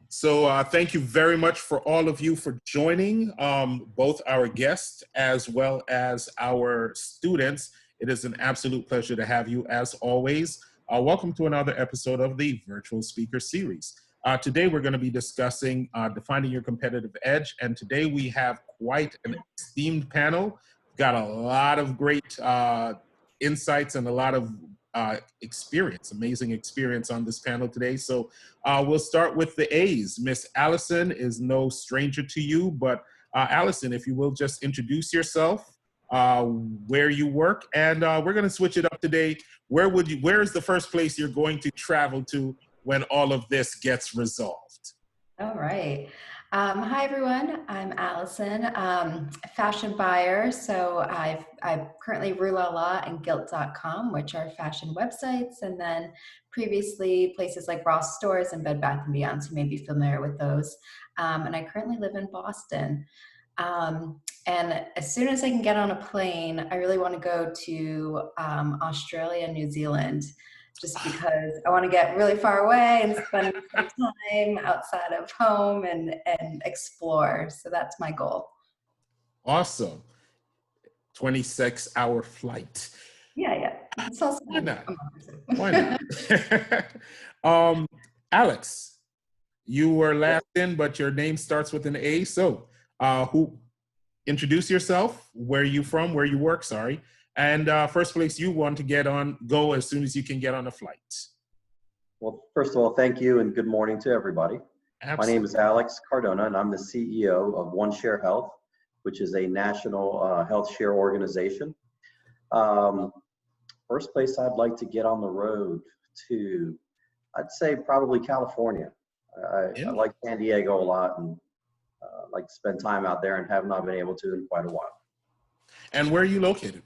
So thank you very much for all of you for joining, both our guests as well as our students. It is an absolute pleasure to have you as always. Welcome to another episode of the Virtual Speaker Series. Today we're going to be discussing defining your competitive edge, and today we have quite an esteemed panel. Got a lot of great insights and a lot of amazing experience on this panel today. So we'll start with the A's. Miss Allison is no stranger to you, but Allison, if you will just introduce yourself, where you work, and we're going to switch it up today. Where is the first place you're going to travel to when all of this gets resolved? All right. Hi, everyone. I'm Allison, a fashion buyer. So I currently Rulala and Gilt.com, which are fashion websites, and then previously places like Ross Stores and Bed Bath & Beyond, so you may be familiar with those. And I currently live in Boston. And as soon as I can get on a plane, I really want to go to Australia and New Zealand, just because I want to get really far away and spend some time outside of home and explore. So that's my goal. Awesome. 26-hour flight. Yeah. It's also Why not? Why not? Alex, you were last in, but your name starts with an A. So introduce yourself, where you from, where you work, sorry. And first place you want to go as soon as you can get on a flight. Well, first of all, thank you and good morning to everybody. Absolutely. My name is Alex Cardona, and I'm the CEO of Oneshare Health, which is a national health share organization. First place I'd like to get on the road to, I'd say probably California. I like San Diego a lot, and like to spend time out there, and have not been able to in quite a while. And where are you located?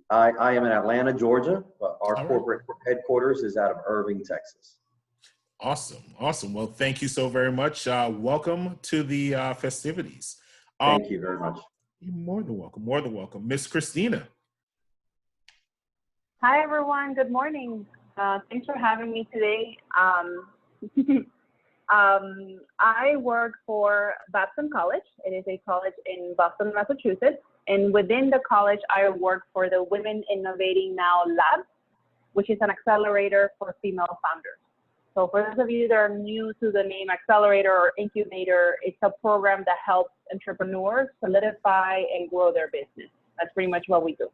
I am in Atlanta, Georgia, but our corporate headquarters is out of Irving, Texas. Awesome. Well, thank you so very much. Welcome to the festivities. Thank you very much. You're more than welcome. Miss Cristina. Hi, everyone. Good morning. Thanks for having me today. I work for Babson College. It is a college in Boston, Massachusetts. And within the college, I work for the Women Innovating Now Lab, which is an accelerator for female founders. So for those of you that are new to the name accelerator or incubator, it's a program that helps entrepreneurs solidify and grow their business. That's pretty much what we do.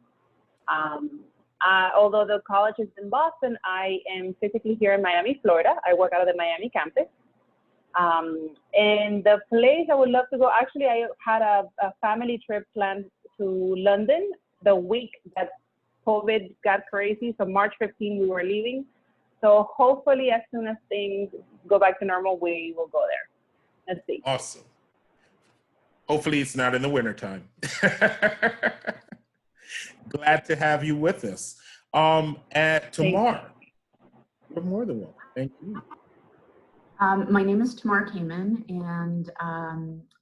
Although the college is in Boston, I am physically here in Miami, Florida. I work out of the Miami campus. And the place I would love to go, actually, I had a family trip planned to London the week that COVID got crazy. So March 15, we were leaving. So hopefully as soon as things go back to normal, we will go there. Let's see. Awesome. Hopefully it's not in the wintertime. Glad to have you with us. Tamar, you're more than welcome. Thank you. My name is Tamar Kamen, and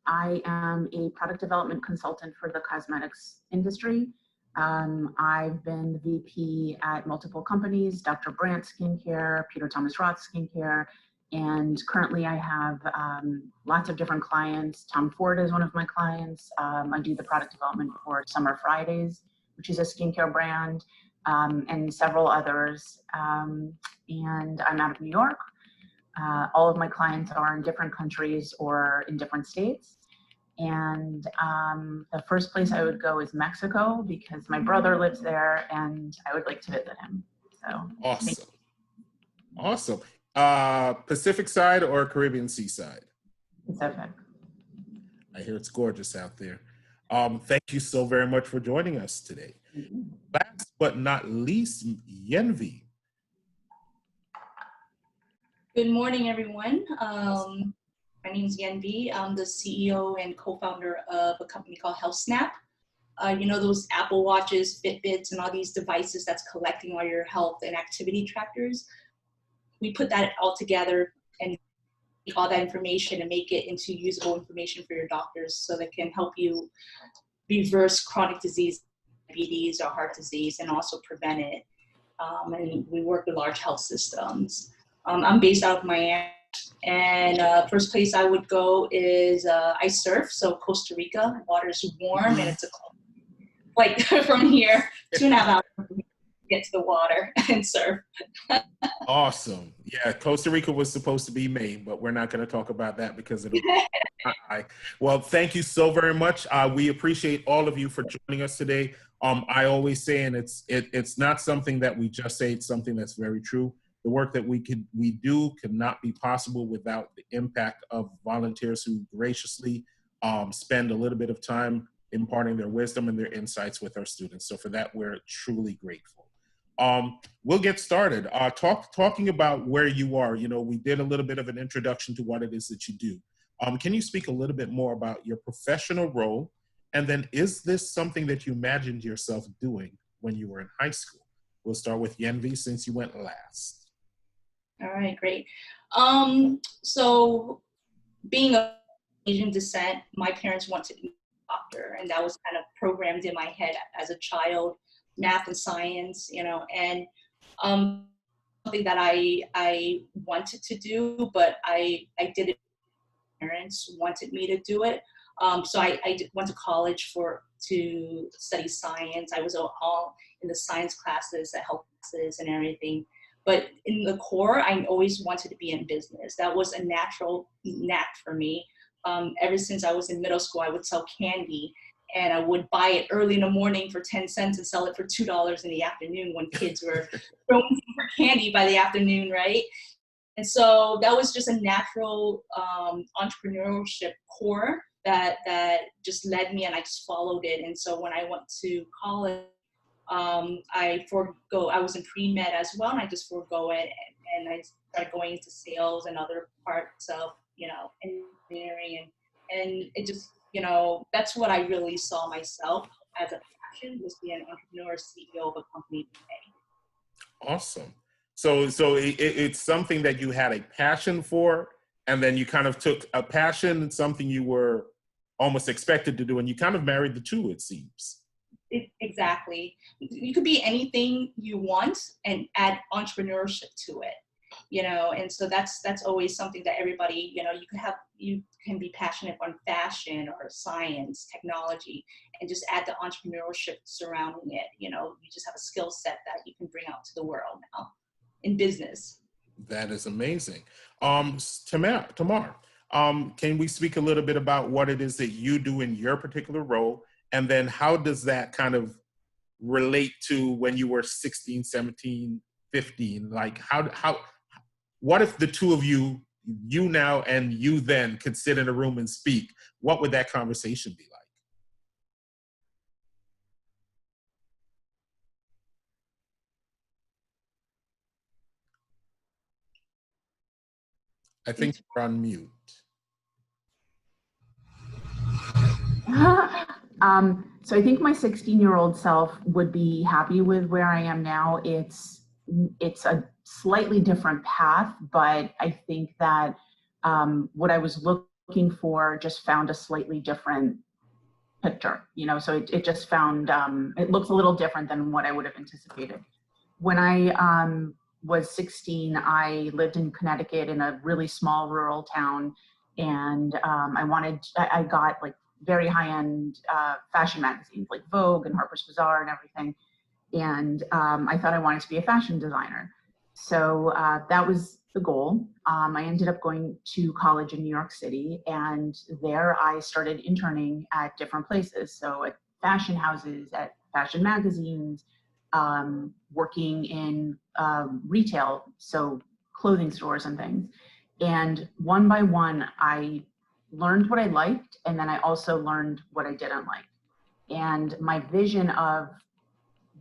I am a product development consultant for the cosmetics industry. I've been the VP at multiple companies, Dr. Brandt Skincare, Peter Thomas Roth Skincare, and currently I have lots of different clients. Tom Ford is one of my clients. I do the product development for Summer Fridays, which is a skincare brand, and several others. And I'm out of New York. All of my clients are in different countries or in different states. And the first place I would go is Mexico because my brother lives there and I would like to visit him. So Awesome. Pacific side or Caribbean seaside? Pacific. I hear it's gorgeous out there. Thank you so very much for joining us today. Last but not least, Yenvy. Good morning, everyone. My name is Yenvy. I'm the CEO and co-founder of a company called Healthsnap. You know those Apple Watches, Fitbits, and all these devices that's collecting all your health and activity trackers? We put that all together and take all that information and make it into usable information for your doctors so that can help you reverse chronic disease, diabetes or heart disease, and also prevent it. And we work with large health systems. I'm based out of Miami. And first place I would go is I surf, so Costa Rica. Water's warm and it's a flight from here, 2.5 hours to get to the water and surf. Awesome. Yeah, Costa Rica was supposed to be Maine, but we're not going to talk about that because it'll. Well, thank you so very much. We appreciate all of you for joining us today. I always say, and it's not something that we just say; it's something that's very true. The work that we do could not be possible without the impact of volunteers who graciously spend a little bit of time imparting their wisdom and their insights with our students. So for that, we're truly grateful. We'll get started. Talking about where you are, we did a little bit of an introduction to what it is that you do. Can you speak a little bit more about your professional role? And then is this something that you imagined yourself doing when you were in high school? We'll start with Yenvy since you went last. All right, great. So being of Asian descent, my parents wanted me to be a doctor, and that was kind of programmed in my head as a child, math and science, and something that I wanted to do, but I did it. Parents wanted me to do it. So I went to college to study science. I was all in the science classes, the health classes and everything. But in the core, I always wanted to be in business. That was a natural knack for me. Ever since I was in middle school, I would sell candy, and I would buy it early in the morning for 10 cents and sell it for $2 in the afternoon when kids were throwing for candy by the afternoon, right? And so that was just a natural entrepreneurship core that just led me, and I just followed it. And so when I went to college, I was in pre-med as well, and I just forego it, and I started going into sales and other parts of, engineering, and it just, that's what I really saw myself as a passion, was being an entrepreneur, CEO of a company today. Awesome. So it's something that you had a passion for, and then you kind of took a passion and something you were almost expected to do, and you kind of married the two, it seems. Exactly. You could be anything you want and add entrepreneurship to it, and so that's always something that everybody, you can be passionate on fashion or science, technology, and just add the entrepreneurship surrounding it. You just have a skill set that you can bring out to the world now in business. That is amazing. Tamar, can we speak a little bit about what it is that you do in your particular role? And then how does that kind of relate to when you were 16, 17, 15? Like what if the two of you now and you then could sit in a room and speak? What would that conversation be like? I think you're on mute. So I think my 16-year-old self would be happy with where I am now. It's a slightly different path, but I think that what I was looking for just found a slightly different picture, so it just found, it looks a little different than what I would have anticipated. When I was 16, I lived in Connecticut in a really small rural town, and I got like very high-end fashion magazines like Vogue and Harper's Bazaar and everything. And I thought I wanted to be a fashion designer. So that was the goal. I ended up going to college in New York City, and there I started interning at different places. So at fashion houses, at fashion magazines, working in retail, so clothing stores and things. And one by one, I learned what I liked, and then I also learned what I didn't like. And my vision of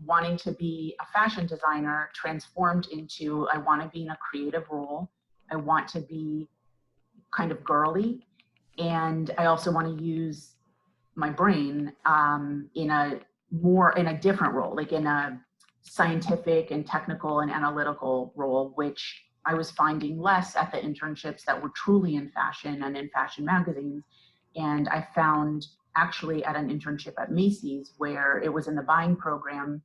wanting to be a fashion designer transformed into, I want to be in a creative role. I want to be kind of girly. And I also want to use my brain in a different role, like in a scientific and technical and analytical role, which I was finding less at the internships that were truly in fashion and in fashion magazines. And I found actually at an internship at Macy's, where it was in the buying program,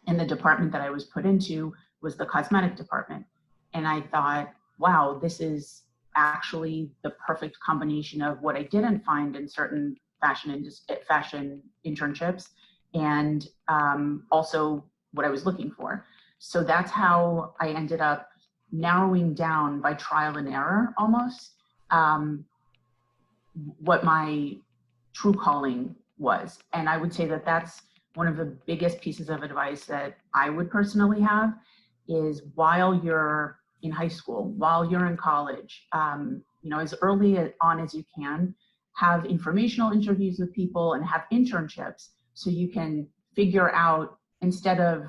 and the department that I was put into was the cosmetic department. And I thought, wow, actually the perfect combination of what I didn't find in certain fashion internships, and also what I was looking for. So that's how I ended up narrowing down by trial and error almost what my true calling was. And I would say that that's one of the biggest pieces of advice that I would personally have is while you're in high school, while you're in college, you know, as early on as you can, have informational interviews with people and have internships so you can figure out, instead of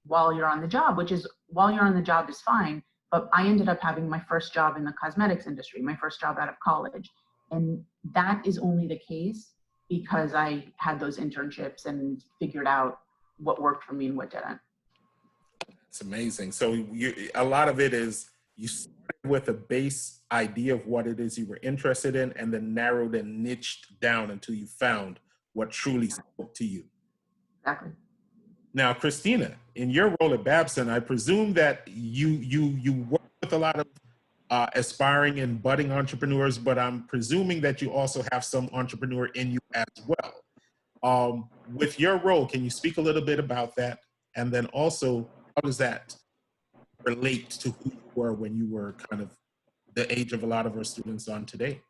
while you're on the job, which is while you're on the job is fine, but I ended up having my first job in the cosmetics industry, my first job out of college. And that is only the case because I had those internships and figured out what worked for me and what didn't. It's amazing. So a lot of it is you started with a base idea of what it is you were interested in and then narrowed and niched down until you found what truly spoke to you. Exactly. Now, Cristina, in your role at Babson, I presume that you work with a lot of aspiring and budding entrepreneurs, but I'm presuming that you also have some entrepreneur in you as well. With your role, can you speak a little bit about that? And then also, how does that relate to who you were when you were kind of the age of a lot of our students on today?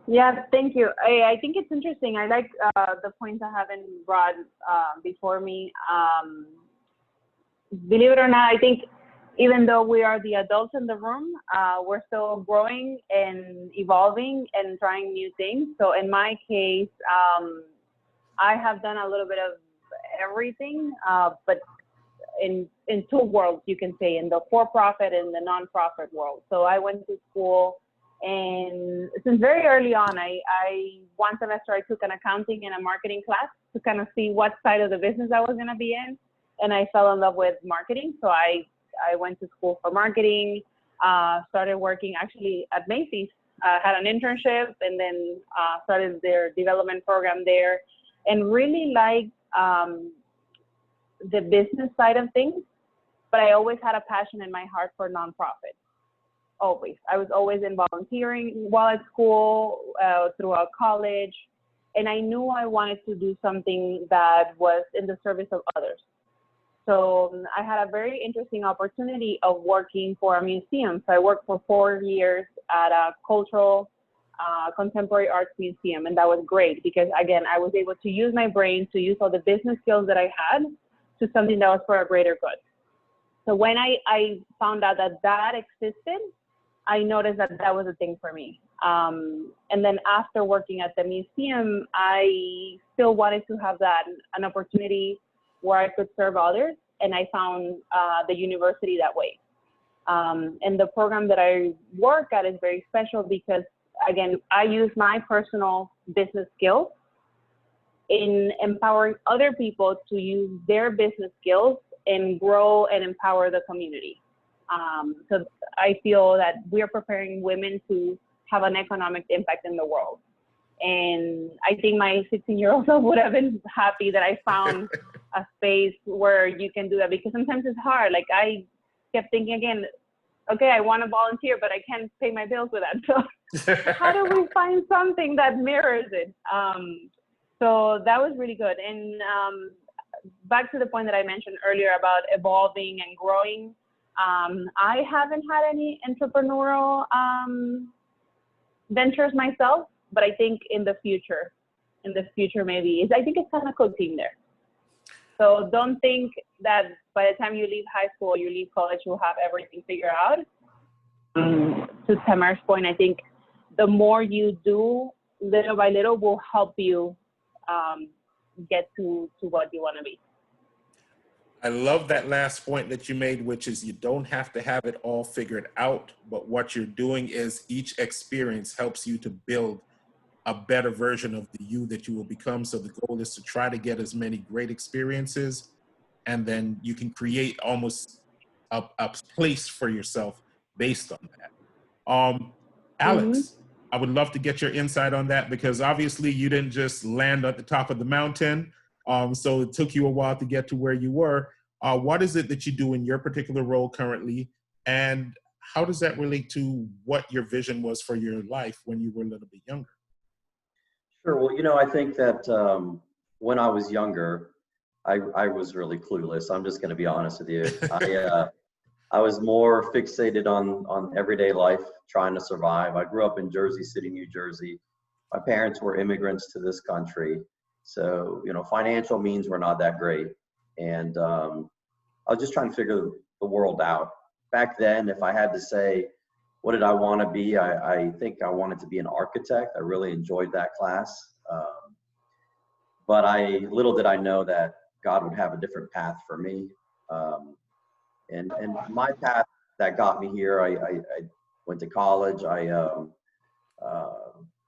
Yeah, thank you. I think it's interesting. I like the points I haven't brought before me. Believe it or not, I think even though we are the adults in the room, we're still growing and evolving and trying new things. So in my case, I have done a little bit of everything, but in two worlds, you can say, in the for-profit and the non-profit world. So I went to school, and since very early on, I one semester I took an accounting and a marketing class to kind of see what side of the business I was going to be in, and I fell in love with marketing. So I went to school for marketing, started working actually at Macy's, had an internship, and then started their development program there, and really liked the business side of things. But I always had a passion in my heart for nonprofit. Always. I was always in volunteering while at school, throughout college, and I knew I wanted to do something that was in the service of others. So I had a very interesting opportunity of working for a museum. So I worked for 4 years at a cultural, contemporary arts museum, and that was great because, again, I was able to use my brain, to use all the business skills that I had to something that was for a greater good. So when I found out that that existed, I noticed that that was a thing for me. And then after working at the museum, I still wanted to have an opportunity where I could serve others, and I found the university that way. And the program that I work at is very special because, again, I use my personal business skills in empowering other people to use their business skills and grow and empower the community. So I feel that we are preparing women to have an economic impact in the world. And I think my 16-year-old self would have been happy that I found a space where you can do that, because sometimes it's hard. Like, I kept thinking again, okay, I want to volunteer, but I can't pay my bills with that. So how do we find something that mirrors it? So that was really good. And back to the point that I mentioned earlier about evolving and growing, I haven't had any entrepreneurial ventures myself, but I think in the future maybe, I think it's kind of cooking there. So don't think that by the time you leave high school, you leave college, you'll have everything figured out. To Tamar's point, I think the more you do, little by little, will help you get to what you want to be. I love that last point that you made, which is you don't have to have it all figured out, but what you're doing is each experience helps you to build a better version of the you that you will become. So the goal is to try to get as many great experiences, and then you can create almost a place for yourself based on that. Alex, I would love to get your insight on that, because obviously you didn't just land at the top of the mountain. So it took you a while to get to where you were. What is it that you do in your particular role currently? And how does that relate to what your vision was for your life when you were a little bit younger? Sure. Well, I think that when I was younger, I was really clueless. I'm just going to be honest with you. I was more fixated on everyday life, trying to survive. I grew up in Jersey City, New Jersey. My parents were immigrants to this country. So, financial means were not that great. And I was just trying to figure the world out. Back then, if I had to say, what did I want to be? I think I wanted to be an architect. I really enjoyed that class. But little did I know that God would have a different path for me. And my path that got me here, I went to college.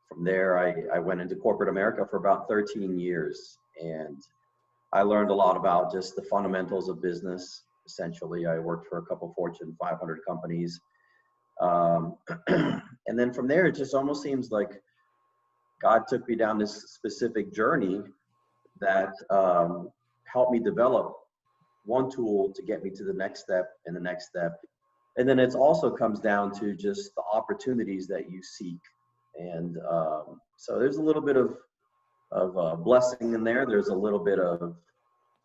From there, I went into corporate America for about 13 years. And I learned a lot about just the fundamentals of business. Essentially, I worked for a couple Fortune 500 companies. And then from there, it just almost seems like God took me down this specific journey that helped me develop one tool to get me to the next step and the next step. And then it also comes down to just the opportunities that you seek. And so there's a little bit of blessing in there. There's a little bit of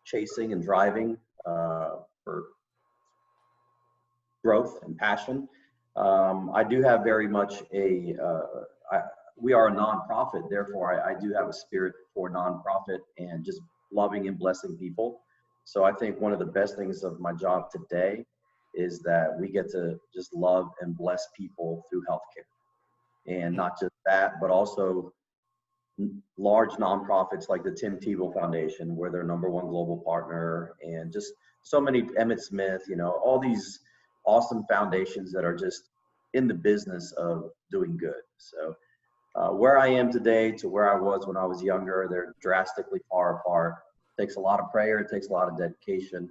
chasing and driving for growth and passion. I do have very much we are a nonprofit, therefore I do have a spirit for nonprofit and just loving and blessing people. So I think one of the best things of my job today is that we get to just love and bless people through healthcare. And not just that, but also large nonprofits like the Tim Tebow Foundation, where they're #1 global partner, and just so many, Emmett Smith, all these awesome foundations that are just in the business of doing good. So where I am today to where I was when I was younger, they're drastically far apart. It takes a lot of prayer. It takes a lot of dedication.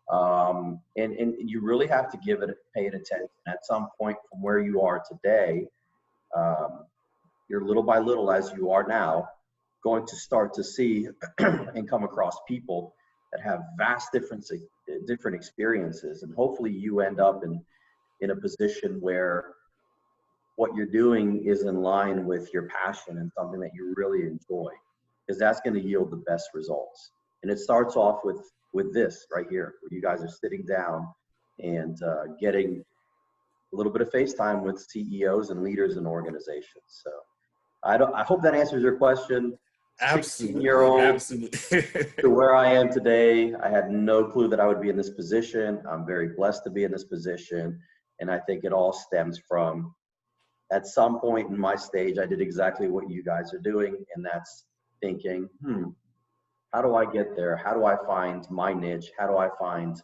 And you really have to pay it attention. At some point from where you are today, you're little by little, as you are now, going to start to see and come across people that have vast different experiences. And hopefully you end up in a position where what you're doing is in line with your passion and something that you really enjoy, because that's going to yield the best results. And it starts off with this right here, where you guys are sitting down and getting a little bit of FaceTime with CEOs and leaders in organizations. So I hope that answers your question. Absolutely. 16-year-old Absolutely. to where I am today, I had no clue that I would be in this position. I'm very blessed to be in this position. And I think it all stems from, at some point in my stage, I did exactly what you guys are doing. And that's thinking, how do I get there? How do I find my niche? How do I find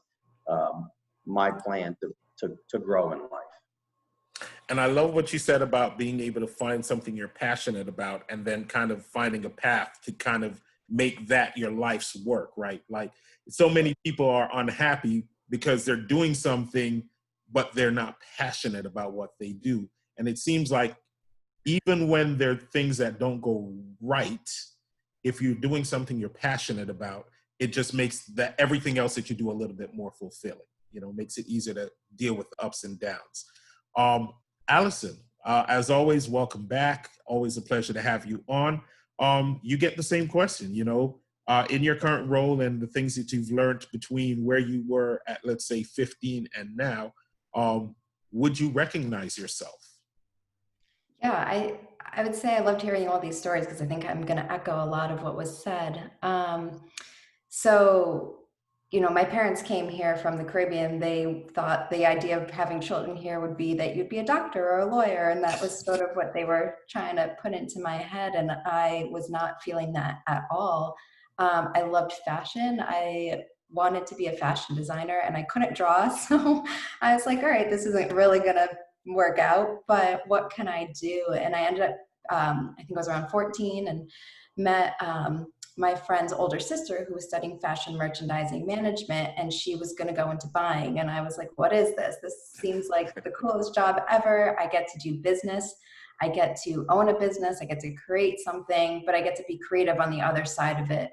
my plan to grow in life? And I love what you said about being able to find something you're passionate about and then kind of finding a path to kind of make that your life's work, right? Like, so many people are unhappy because they're doing something, but they're not passionate about what they do. And it seems like even when there are things that don't go right, if you're doing something you're passionate about, it just makes everything else that you do a little bit more fulfilling. Makes it easier to deal with the ups and downs. Allison, as always, welcome back. Always a pleasure to have you on. You get the same question, in your current role and the things that you've learned between where you were at, let's say, 15 and now, would you recognize yourself? Yeah, I would say I loved hearing all these stories because I think I'm going to echo a lot of what was said. So, my parents came here from the Caribbean. They thought the idea of having children here would be that you'd be a doctor or a lawyer. And that was sort of what they were trying to put into my head. And I was not feeling that at all. I loved fashion. I wanted to be a fashion designer and I couldn't draw. So I was like, all right, this isn't really going to work out, but what can I do? And I ended up, I think I was around 14 and met my friend's older sister who was studying fashion merchandising management, and she was going to go into buying. And I was like, what is this? This seems like the coolest job ever. I get to do business. I get to own a business. I get to create something, but I get to be creative on the other side of it.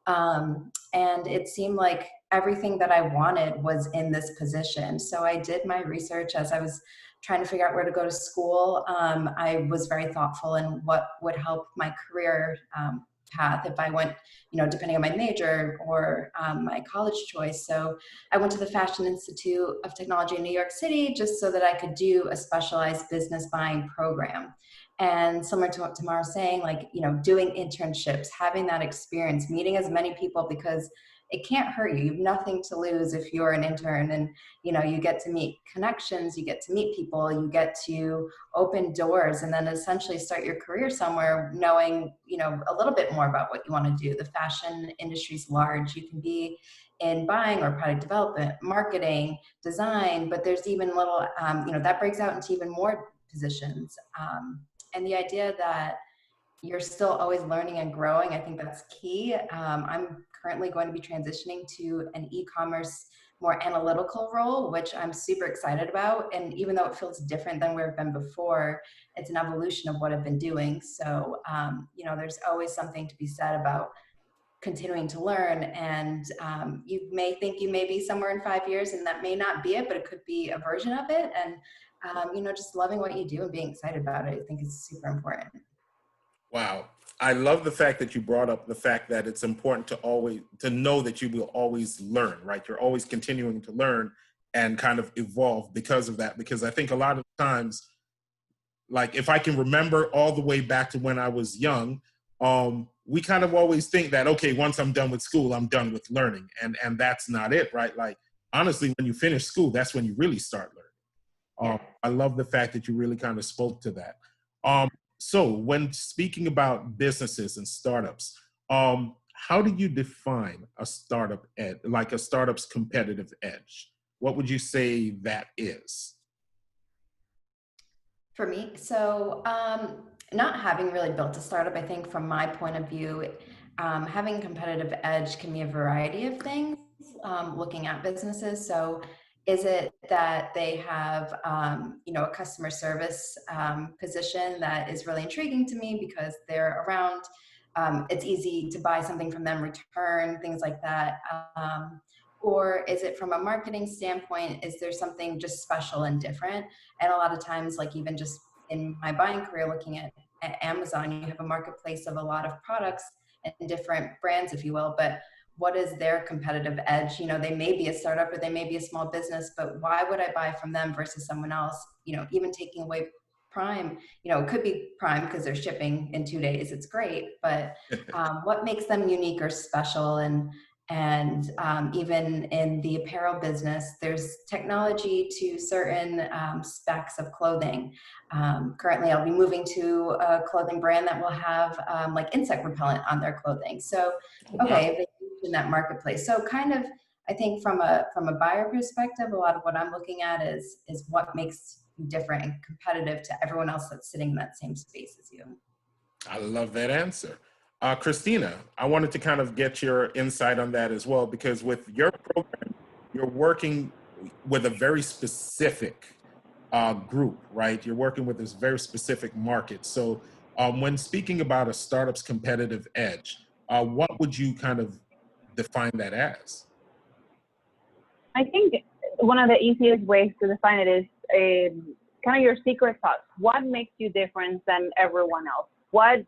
And it seemed like everything that I wanted was in this position. So I did my research as I was trying to figure out where to go to school. I was very thoughtful in what would help my career path if I went, depending on my major or my college choice. So I went to the Fashion Institute of Technology in New York City just so that I could do a specialized business buying program. And similar to what Tamara was saying, like, doing internships, having that experience, meeting as many people, because it can't hurt you. You have nothing to lose if you're an intern, and you get to meet connections, you get to meet people, you get to open doors, and then essentially start your career somewhere knowing a little bit more about what you want to do. The fashion industry is large. You can be in buying or product development, marketing, design, but there's even little that breaks out into even more positions. And the idea that you're still always learning and growing, I think that's key. I'm currently going to be transitioning to an e-commerce, more analytical role, which I'm super excited about. And even though it feels different than where I've been before, it's an evolution of what I've been doing. So, there's always something to be said about continuing to learn. And you may think you may be somewhere in 5 years, and that may not be it, but it could be a version of it. And, just loving what you do and being excited about it, I think is super important. Wow. I love the fact that you brought up the fact that it's important to know that you will always learn, right? You're always continuing to learn and kind of evolve because of that. Because I think a lot of times, like if I can remember all the way back to when I was young, we kind of always think that, okay, once I'm done with school, I'm done with learning. And that's not it, right? Like, honestly, when you finish school, that's when you really start learning. I love the fact that you really kind of spoke to that. So when speaking about businesses and startups, how do you define a startup like a startup's competitive edge? What would you say that is? For me, so not having really built a startup, I think from my point of view, having competitive edge can be a variety of things, looking at businesses. So is it that they have, a customer service position that is really intriguing to me because they're around, it's easy to buy something from them, return, things like that. Or is it from a marketing standpoint, is there something just special and different? And a lot of times, like even just in my buying career, looking at Amazon, you have a marketplace of a lot of products and different brands, if you will, but what is their competitive edge? They may be a startup or they may be a small business, but why would I buy from them versus someone else? Even taking away Prime, it could be Prime because they're shipping in 2 days. It's great, but what makes them unique or special? And even in the apparel business, there's technology to certain specs of clothing. Currently, I'll be moving to a clothing brand that will have like insect repellent on their clothing. So, okay, they in that marketplace. So, kind of, I think from a buyer perspective, a lot of what I'm looking at is what makes you different and competitive to everyone else that's sitting in that same space as you. I love that answer. Cristina, I wanted to kind of get your insight on that as well, because with your program, you're working with a very specific group, right? You're working with this very specific market. So when speaking about a startup's competitive edge, what would you kind of define that as? I think one of the easiest ways to define it is kind of your secret sauce. What makes you different than everyone else? What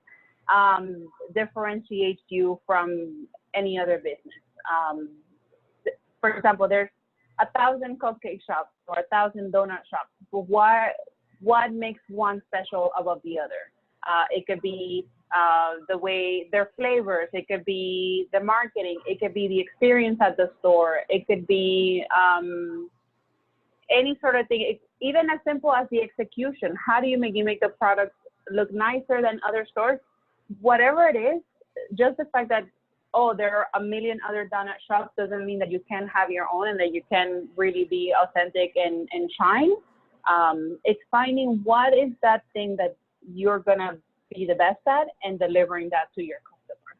differentiates you from any other business? For example, there's 1,000 cupcake shops or 1,000 donut shops. But what makes one special above the other? It could be the way their flavors. It could be the marketing. It could be the experience at the store. It could be any sort of thing. Even as simple as the execution. How do you make the product look nicer than other stores? Whatever it is, just the fact that, there are a million other donut shops doesn't mean that you can have your own and that you can really be authentic and shine. It's finding what is that thing that you're going to be the best at and delivering that to your customer.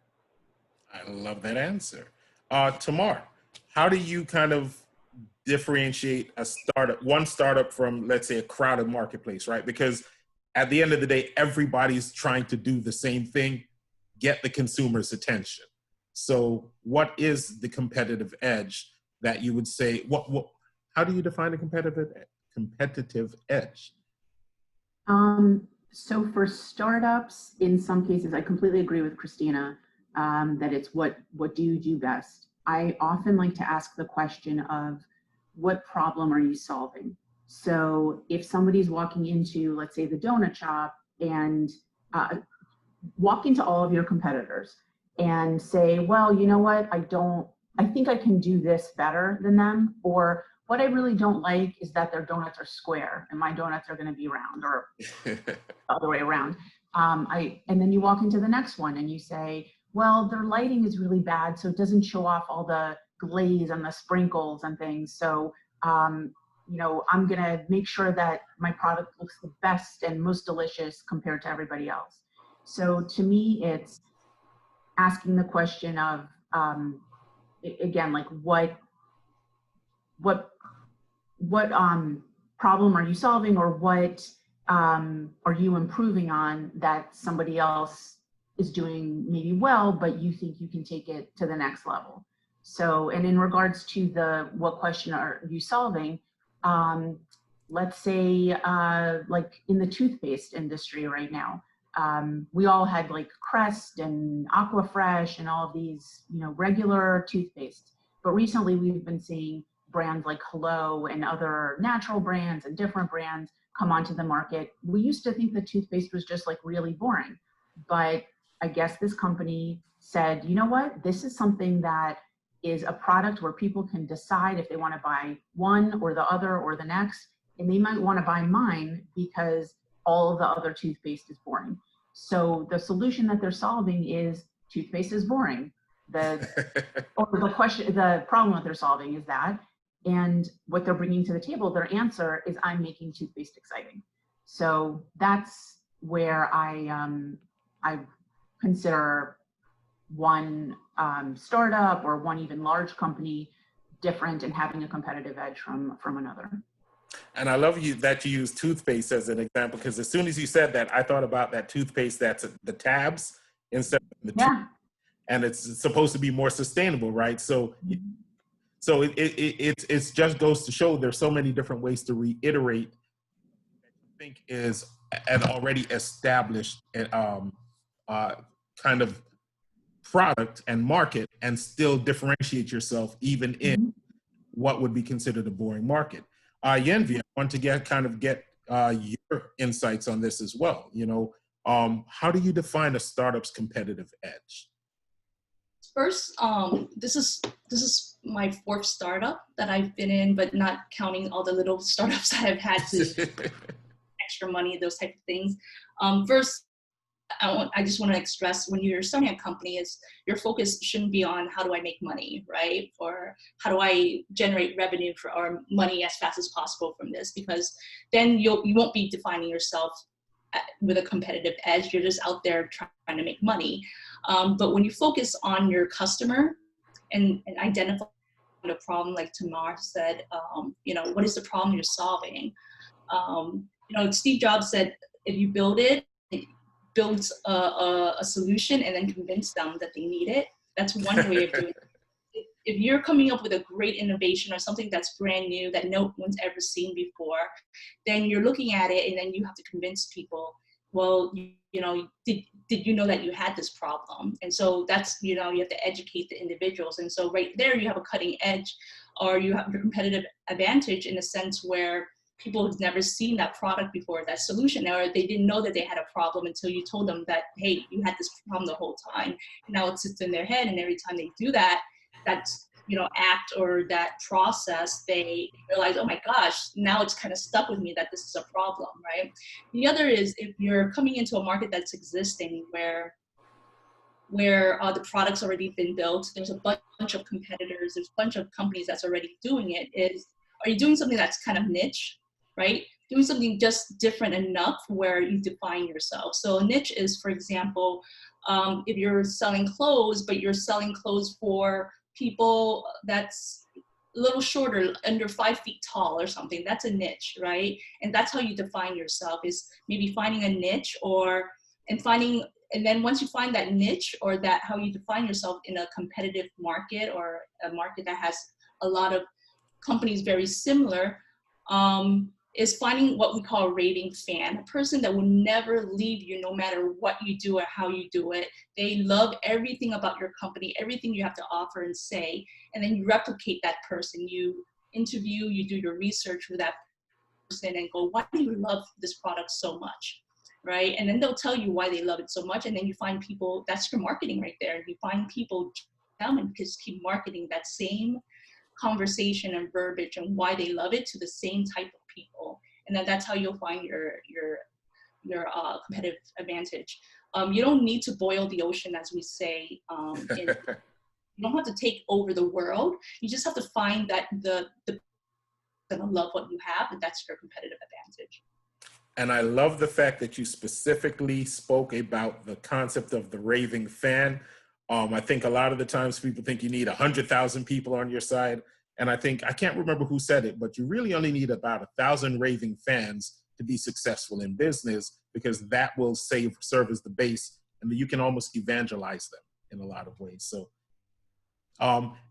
I love that answer. Tamar, how do you kind of differentiate one startup from, let's say, a crowded marketplace, right? Because at the end of the day, everybody's trying to do the same thing, get the consumer's attention. So what is the competitive edge that you would say, how do you define a competitive edge? So for startups, in some cases, I completely agree with Cristina, that it's what do you do best? I often like to ask the question of what problem are you solving? So if somebody's walking into, let's say, the donut shop, and walk into all of your competitors and say, well, you know what, I think I can do this better than them, or what I really don't like is that their donuts are square and my donuts are going to be round, or the other way around. And then you walk into the next one and you say, well, their lighting is really bad, so it doesn't show off all the glaze and the sprinkles and things. So, you know, I'm going to make sure that my product looks the best and most delicious compared to everybody else. So to me, it's asking the question of, again, like what problem are you solving, or what are you improving on that somebody else is doing maybe well, but you think you can take it to the next level. So, and in regards to what question are you solving, let's say like in the toothpaste industry right now, we all had like Crest and Aquafresh and all of these, you know, regular toothpaste. But recently we've been seeing brands like Hello and other natural brands and different brands come onto the market. We used to think that toothpaste was just like really boring, but I guess this company said, you know what, this is something that is a product where people can decide if they want to buy one or the other or the next, and they might want to buy mine because all of the other toothpaste is boring. So the solution that they're solving is toothpaste is boring. The problem that they're solving is that, and what they're bringing to the table, their answer is I'm making toothpaste exciting. So that's where I consider one startup or one even large company different and having a competitive edge from another. And I love that you use toothpaste as an example, because as soon as you said that, I thought about that toothpaste that's the tabs instead of the tube, and it's supposed to be more sustainable, right? So, so it just goes to show there's so many different ways to reiterate that you think is an already established kind of product and market, and still differentiate yourself even in what would be considered a boring market. Yenvy, I want to get your insights on this as well. You know, how do you define a startup's competitive edge? First, this is my fourth startup that I've been in, but not counting all the little startups that I've had to extra money, those type of things. First, I just want to express, when you're starting a company, is your focus shouldn't be on how do I make money, right? Or how do I generate revenue or money as fast as possible from this? Because then you won't be defining yourself with a competitive edge. You're just out there trying to make money. But when you focus on your customer and identify the problem, like Tamar said, you know, what is the problem you're solving? You know, Steve Jobs said, if you build a solution and then convince them that they need it. That's one way of doing it. If you're coming up with a great innovation or something that's brand new that no one's ever seen before, then you're looking at it and then you have to convince people, well, you know, did you know that you had this problem? And so that's, you know, you have to educate the individuals. And so right there you have a cutting edge, or you have your competitive advantage in a sense where people who've never seen that product before, that solution, or they didn't know that they had a problem until you told them that, hey, you had this problem the whole time. And now it sits in their head, and every time they do that you know, act or that process, they realize, oh my gosh, now it's kind of stuck with me that this is a problem, right? The other is, if you're coming into a market that's existing where the product's already been built, there's a bunch of competitors, there's a bunch of companies that's already doing it, are you doing something that's kind of niche, right? Doing something just different enough where you define yourself. So a niche is, for example, if you're selling clothes, but you're selling clothes for people that's a little shorter, under 5 feet tall or something, that's a niche, right? And that's how you define yourself, is maybe finding a niche and finding And then once you find that niche, or that how you define yourself in a competitive market, or a market that has a lot of companies very similar, is finding what we call a raving fan, a person that will never leave you no matter what you do or how you do it. They love everything about your company, everything you have to offer and say, and then you replicate that person. You interview, you do your research with that person and go, why do you love this product so much, right? And then they'll tell you why they love it so much, and then you find people, that's your marketing right there. You find people down and just keep marketing that same conversation and verbiage and why they love it to the same type of people, and then that's how you'll find your competitive advantage. You don't need to boil the ocean, as we say. You don't have to take over the world. You just have to find that the gonna love what you have, and that's your competitive advantage. And I love the fact that you specifically spoke about the concept of the raving fan. I think a lot of the times people think you need 100,000 people on your side. And I think, I can't remember who said it, but you really only need about 1,000 raving fans to be successful in business, because that will serve as the base, and you can almost evangelize them in a lot of ways. So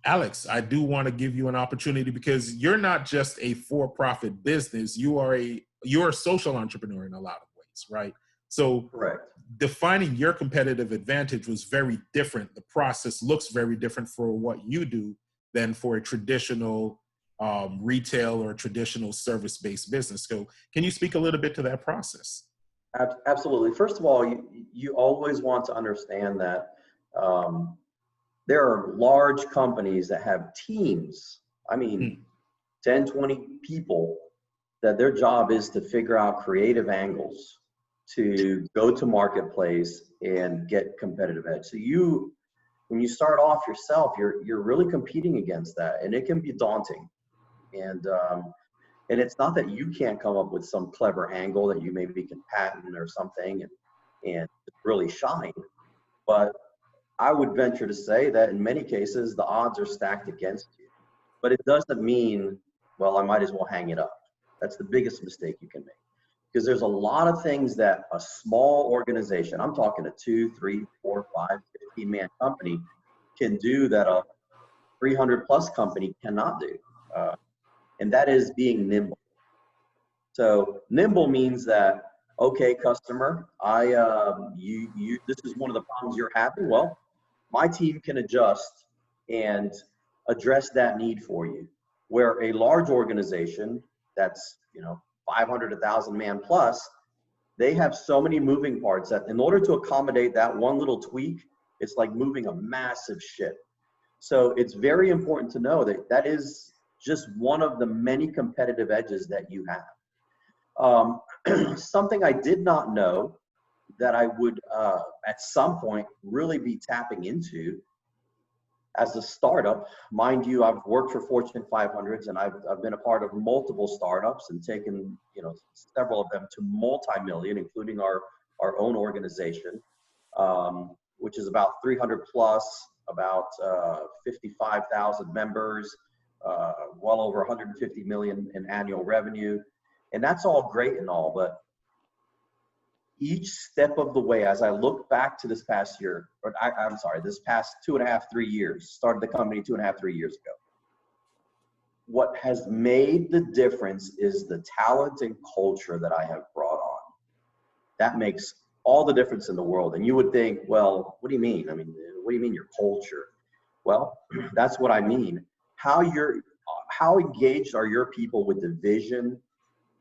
Alex, I do want to give you an opportunity, because you're not just a for-profit business, you're a social entrepreneur in a lot of ways, right? So correct. Defining your competitive advantage was very different. The process looks very different for what you do than for a traditional retail or traditional service-based business. So can you speak a little bit to that process? Absolutely. First of all, you always want to understand that there are large companies that have teams, 10, 20 people, that their job is to figure out creative angles to go to marketplace and get competitive edge. So when you start off yourself, you're really competing against that, and it can be daunting. And it's not that you can't come up with some clever angle that you maybe can patent or something and really shine, but I would venture to say that in many cases, the odds are stacked against you. But it doesn't mean, well, I might as well hang it up. That's the biggest mistake you can make. Because there's a lot of things that a small organization, I'm talking a 2, 3, 4, 5, 15-man company, can do that a 300+ company cannot do. And that is being nimble. So nimble means that, okay, customer, this is one of the problems you're having. Well, my team can adjust and address that need for you. Where a large organization that's 500, 1,000 man plus, they have so many moving parts that in order to accommodate that one little tweak, it's like moving a massive ship. So it's very important to know that that is just one of the many competitive edges that you have. Something I did not know that I would at some point really be tapping into as a startup. Mind you, I've worked for Fortune 500s, and I've been a part of multiple startups and taken several of them to multi-million, including our own organization, which is about 300+, about 55,000 members, well over 150 million in annual revenue. And that's all great and all, but each step of the way, as I look back to this past year, this past 2.5, 3 years, started the company 2.5, 3 years ago. What has made the difference is the talent and culture that I have brought on. That makes all the difference in the world. And you would think, well, what do you mean? What do you mean your culture? Well, that's what I mean. How engaged are your people with the vision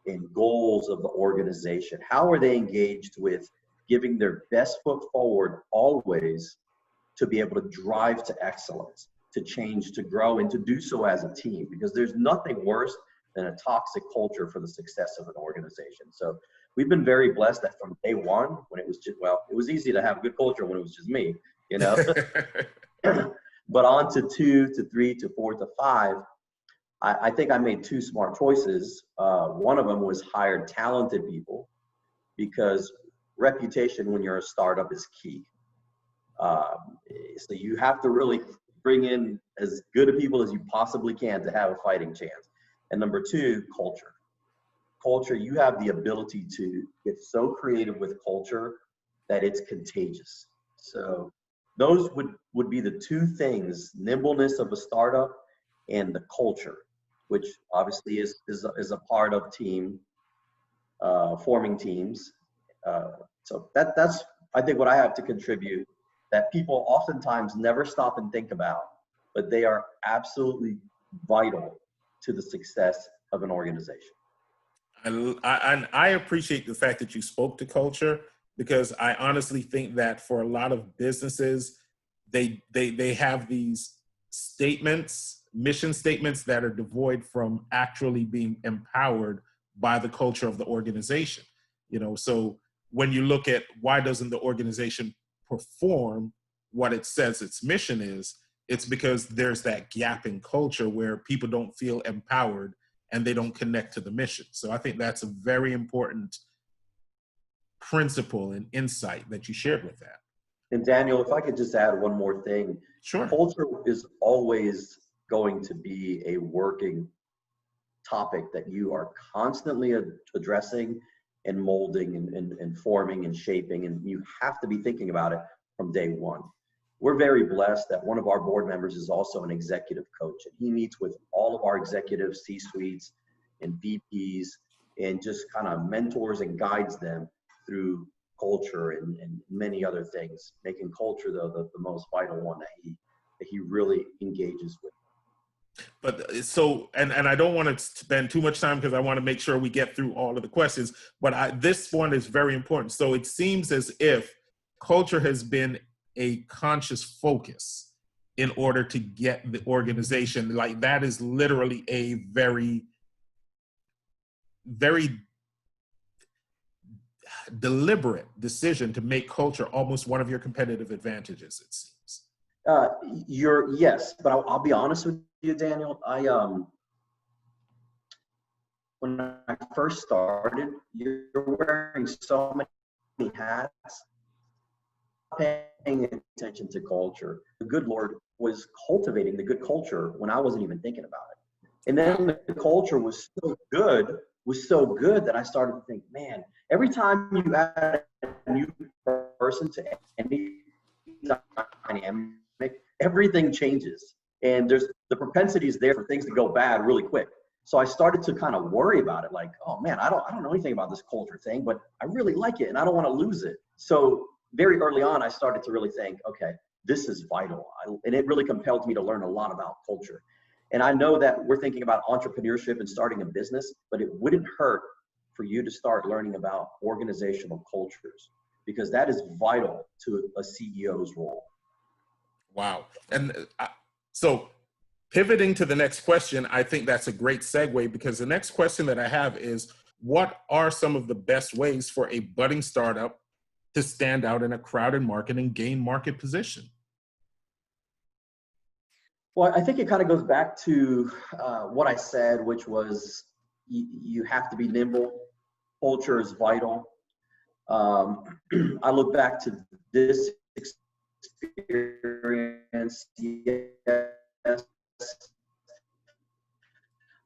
and goals of the organization? How are they engaged with giving their best foot forward always to be able to drive to excellence, to change, to grow, and to do so as a team? Because there's nothing worse than a toxic culture for the success of an organization. So we've been very blessed that from day one, when it was just, it was easy to have good culture when it was just me, but on to 2 to 3 to 4 to 5, I think I made 2 smart choices. One of them was hire talented people, because reputation when you're a startup is key. So you have to really bring in as good of people as you possibly can to have a fighting chance. And number 2, culture. Culture, you have the ability to get so creative with culture that it's contagious. So those would be the two things: nimbleness of a startup and the culture, which obviously is a part of team, forming teams. So that's, I think, what I have to contribute, that people oftentimes never stop and think about, but they are absolutely vital to the success of an organization. I appreciate the fact that you spoke to culture, because I honestly think that for a lot of businesses, they have these statements, mission statements, that are devoid from actually being empowered by the culture of the organization. You know, so when you look at why doesn't the organization perform what it says its mission is, it's because there's that gap in culture where people don't feel empowered and they don't connect to the mission. So I think that's a very important principle and insight that you shared with that. And Daniel, if I could just add one more thing. Sure. Culture is always going to be a working topic that you are constantly addressing and molding and forming and shaping, and you have to be thinking about it from day one. We're very blessed that one of our board members is also an executive coach, and he meets with all of our executive C-suites and VPs and just kind of mentors and guides them through culture and many other things, making culture the most vital one that he really engages with. But so, and I don't want to spend too much time because I want to make sure we get through all of the questions, but this one is very important. So it seems as if culture has been a conscious focus in order to get the organization, like that is literally a very, very deliberate decision to make culture almost one of your competitive advantages, it seems. Yes, but I'll be honest with you, Daniel. When I first started, you're wearing so many hats, paying attention to culture. The good Lord was cultivating the good culture when I wasn't even thinking about it. And then the culture was so good that I started to think, man, every time you add a new person to any dynamic, everything changes. And there's the propensity is there for things to go bad really quick. So I started to kind of worry about it, like, oh man, I don't know anything about this culture thing, but I really like it and I don't want to lose it. So very early on, I started to really think, okay, this is vital. And it really compelled me to learn a lot about culture. And I know that we're thinking about entrepreneurship and starting a business, but it wouldn't hurt for you to start learning about organizational cultures, because that is vital to a CEO's role. Wow. And so pivoting to the next question, I think that's a great segue, because the next question that I have is, what are some of the best ways for a budding startup to stand out in a crowded market and gain market position? Well, I think it kind of goes back to what I said, which was you have to be nimble. Culture is vital. I look back to this experience. Yes.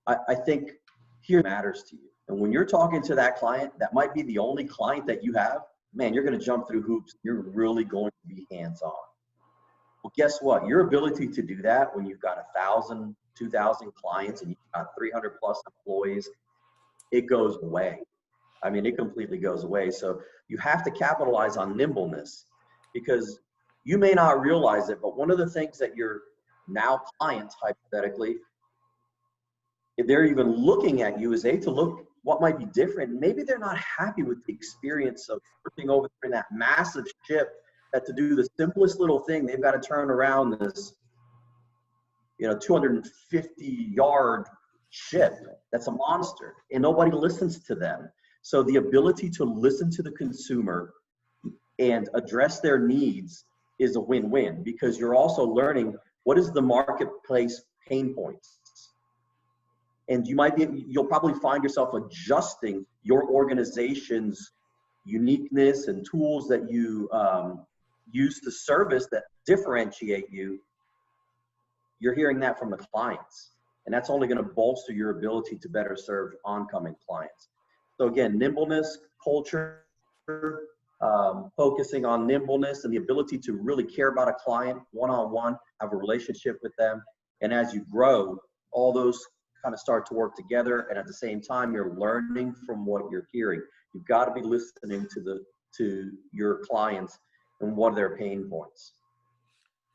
I think here matters to you. And when you're talking to that client, that might be the only client that you have, man, you're going to jump through hoops. You're really going to be hands-on. Well, guess what? Your ability to do that when you've got 1,000, 2,000 clients and you've got 300 plus employees, it goes away. I mean, it completely goes away. So you have to capitalize on nimbleness, because you may not realize it, but one of the things that your now clients, hypothetically, if they're even looking at you, is to look what might be different. Maybe they're not happy with the experience of working over in that massive ship, that to do the simplest little thing, they've got to turn around this, 250-yard ship. That's a monster, and nobody listens to them. So the ability to listen to the consumer and address their needs is a win-win, because you're also learning what is the marketplace pain points. And you'll probably find yourself adjusting your organization's uniqueness and tools that you use to service that differentiate you. You're hearing that from the clients, and that's only going to bolster your ability to better serve oncoming clients. So again, nimbleness, culture, focusing on nimbleness and the ability to really care about a client one-on-one, have a relationship with them. And as you grow, all those kind of start to work together. And at the same time, you're learning from what you're hearing. You've got to be listening to your clients and what are their pain points.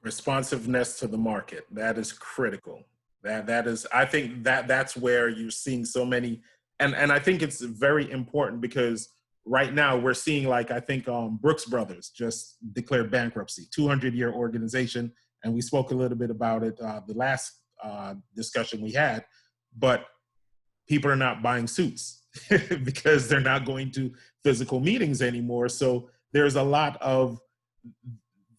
Responsiveness to the market. That is critical. That is, I think that's where you're seeing so many, and I think it's very important because right now we're seeing, like, I think Brooks Brothers just declared bankruptcy, 200-year organization. And we spoke a little bit about it the last discussion we had, but people are not buying suits because they're not going to physical meetings anymore. So there's a lot of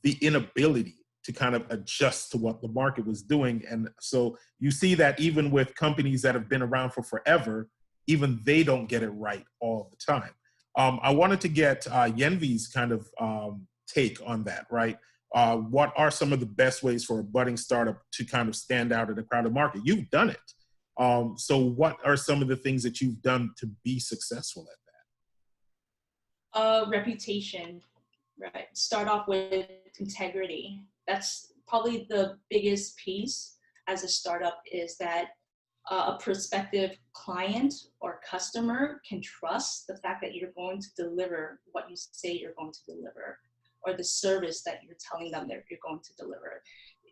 the inability to kind of adjust to what the market was doing. And so you see that even with companies that have been around for forever, even they don't get it right all the time. I wanted to get Yenvy's kind of take on that, right? What are some of the best ways for a budding startup to kind of stand out in a crowded market? You've done it. So what are some of the things that you've done to be successful at that? Reputation, right? Start off with integrity. That's probably the biggest piece as a startup, is that a prospective client or customer can trust the fact that you're going to deliver what you say you're going to deliver, or the service that you're telling them that you're going to deliver.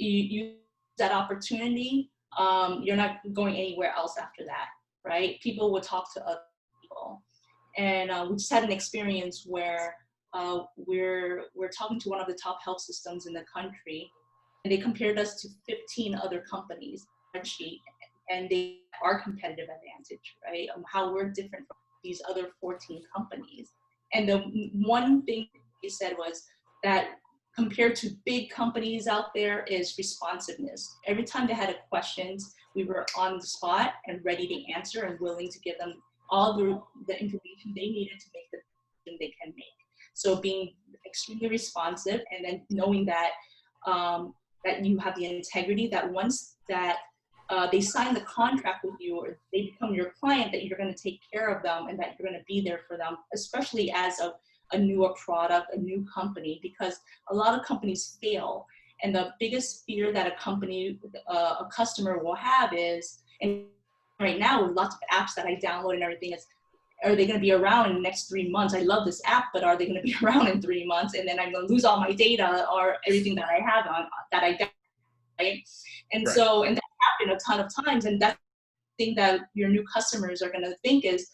You use that opportunity, you're not going anywhere else after that, right? People will talk to other people. And we just had an experience where we're talking to one of the top health systems in the country, and they compared us to 15 other companies, and they are competitive advantage, right? How we're different from these other 14 companies. And the one thing they said was that compared to big companies out there is responsiveness. Every time they had questions, we were on the spot and ready to answer and willing to give them all the information they needed to make the decision they can make. So being extremely responsive, and then knowing that that you have the integrity, that once that they sign the contract with you or they become your client, that you're going to take care of them and that you're going to be there for them, especially as a newer product, a new company, because a lot of companies fail. And the biggest fear that a company, a customer will have is, and right now with lots of apps that I download and everything, is, are they going to be around in the next 3 months? I love this app, but are they going to be around in 3 months? And then I'm going to lose all my data or everything that I have on that I download, right? And Right. so, and that happened a ton of times. And that's the thing that your new customers are going to think is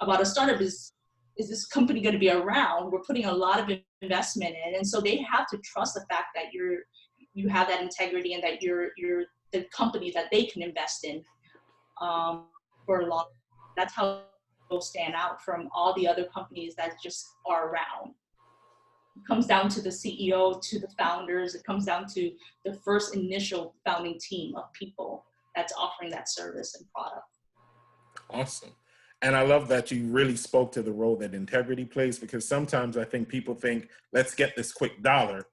about a startup is this company going to be around? We're putting a lot of investment in. And so they have to trust the fact that you have that integrity and that you're the company that they can invest in for a long. That's how will stand out from all the other companies that just are around. It comes down to the CEO, to the founders. It comes down to the first initial founding team of people that's offering that service and product. Awesome. And I love that you really spoke to the role that integrity plays, because sometimes I think people think, let's get this quick dollar,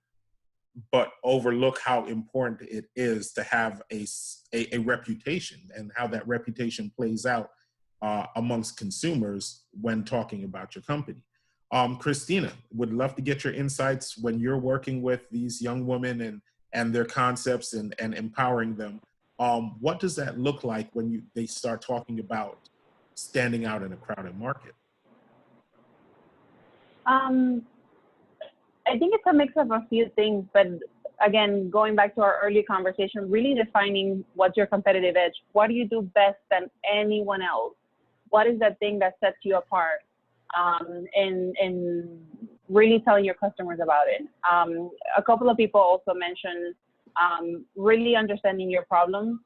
but overlook how important it is to have a reputation and how that reputation plays out amongst consumers when talking about your company. Cristina, would love to get your insights when you're working with these young women and their concepts and empowering them. What does that look like when they start talking about standing out in a crowded market? I think it's a mix of a few things, but again, going back to our early conversation, really defining what's your competitive edge. What do you do best than anyone else? What is that thing that sets you apart? And really telling your customers about it. A couple of people also mentioned really understanding your problems,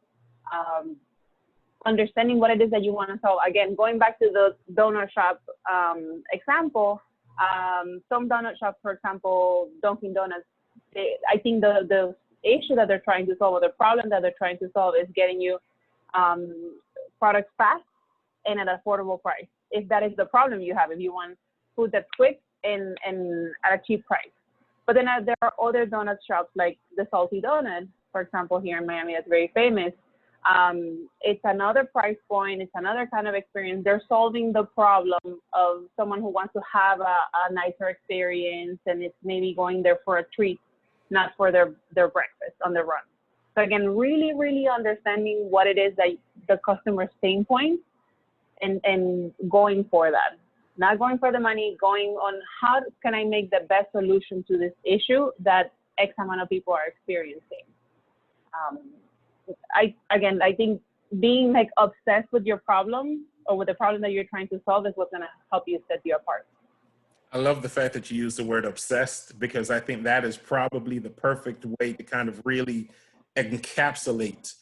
understanding what it is that you want to solve. Again, going back to the donut shop example, some donut shops, for example, Dunkin' Donuts, I think the issue that they're trying to solve, or the problem that they're trying to solve, is getting you products fast and at an affordable price. If that is the problem you have, if you want food that's quick and at a cheap price. But then there are other donut shops like the Salty Donut, for example, here in Miami, that's very famous. It's another price point. It's another kind of experience. They're solving the problem of someone who wants to have a nicer experience, and it's maybe going there for a treat, not for their breakfast on the run. So again, really, really understanding what it is that the customer's pain point, and going for that. Not going for the money, going on how can I make the best solution to this issue that X amount of people are experiencing. I think being like obsessed with your problem or with the problem that you're trying to solve is what's gonna help you set you apart. I love the fact that you use the word obsessed, because I think that is probably the perfect way to kind of really encapsulate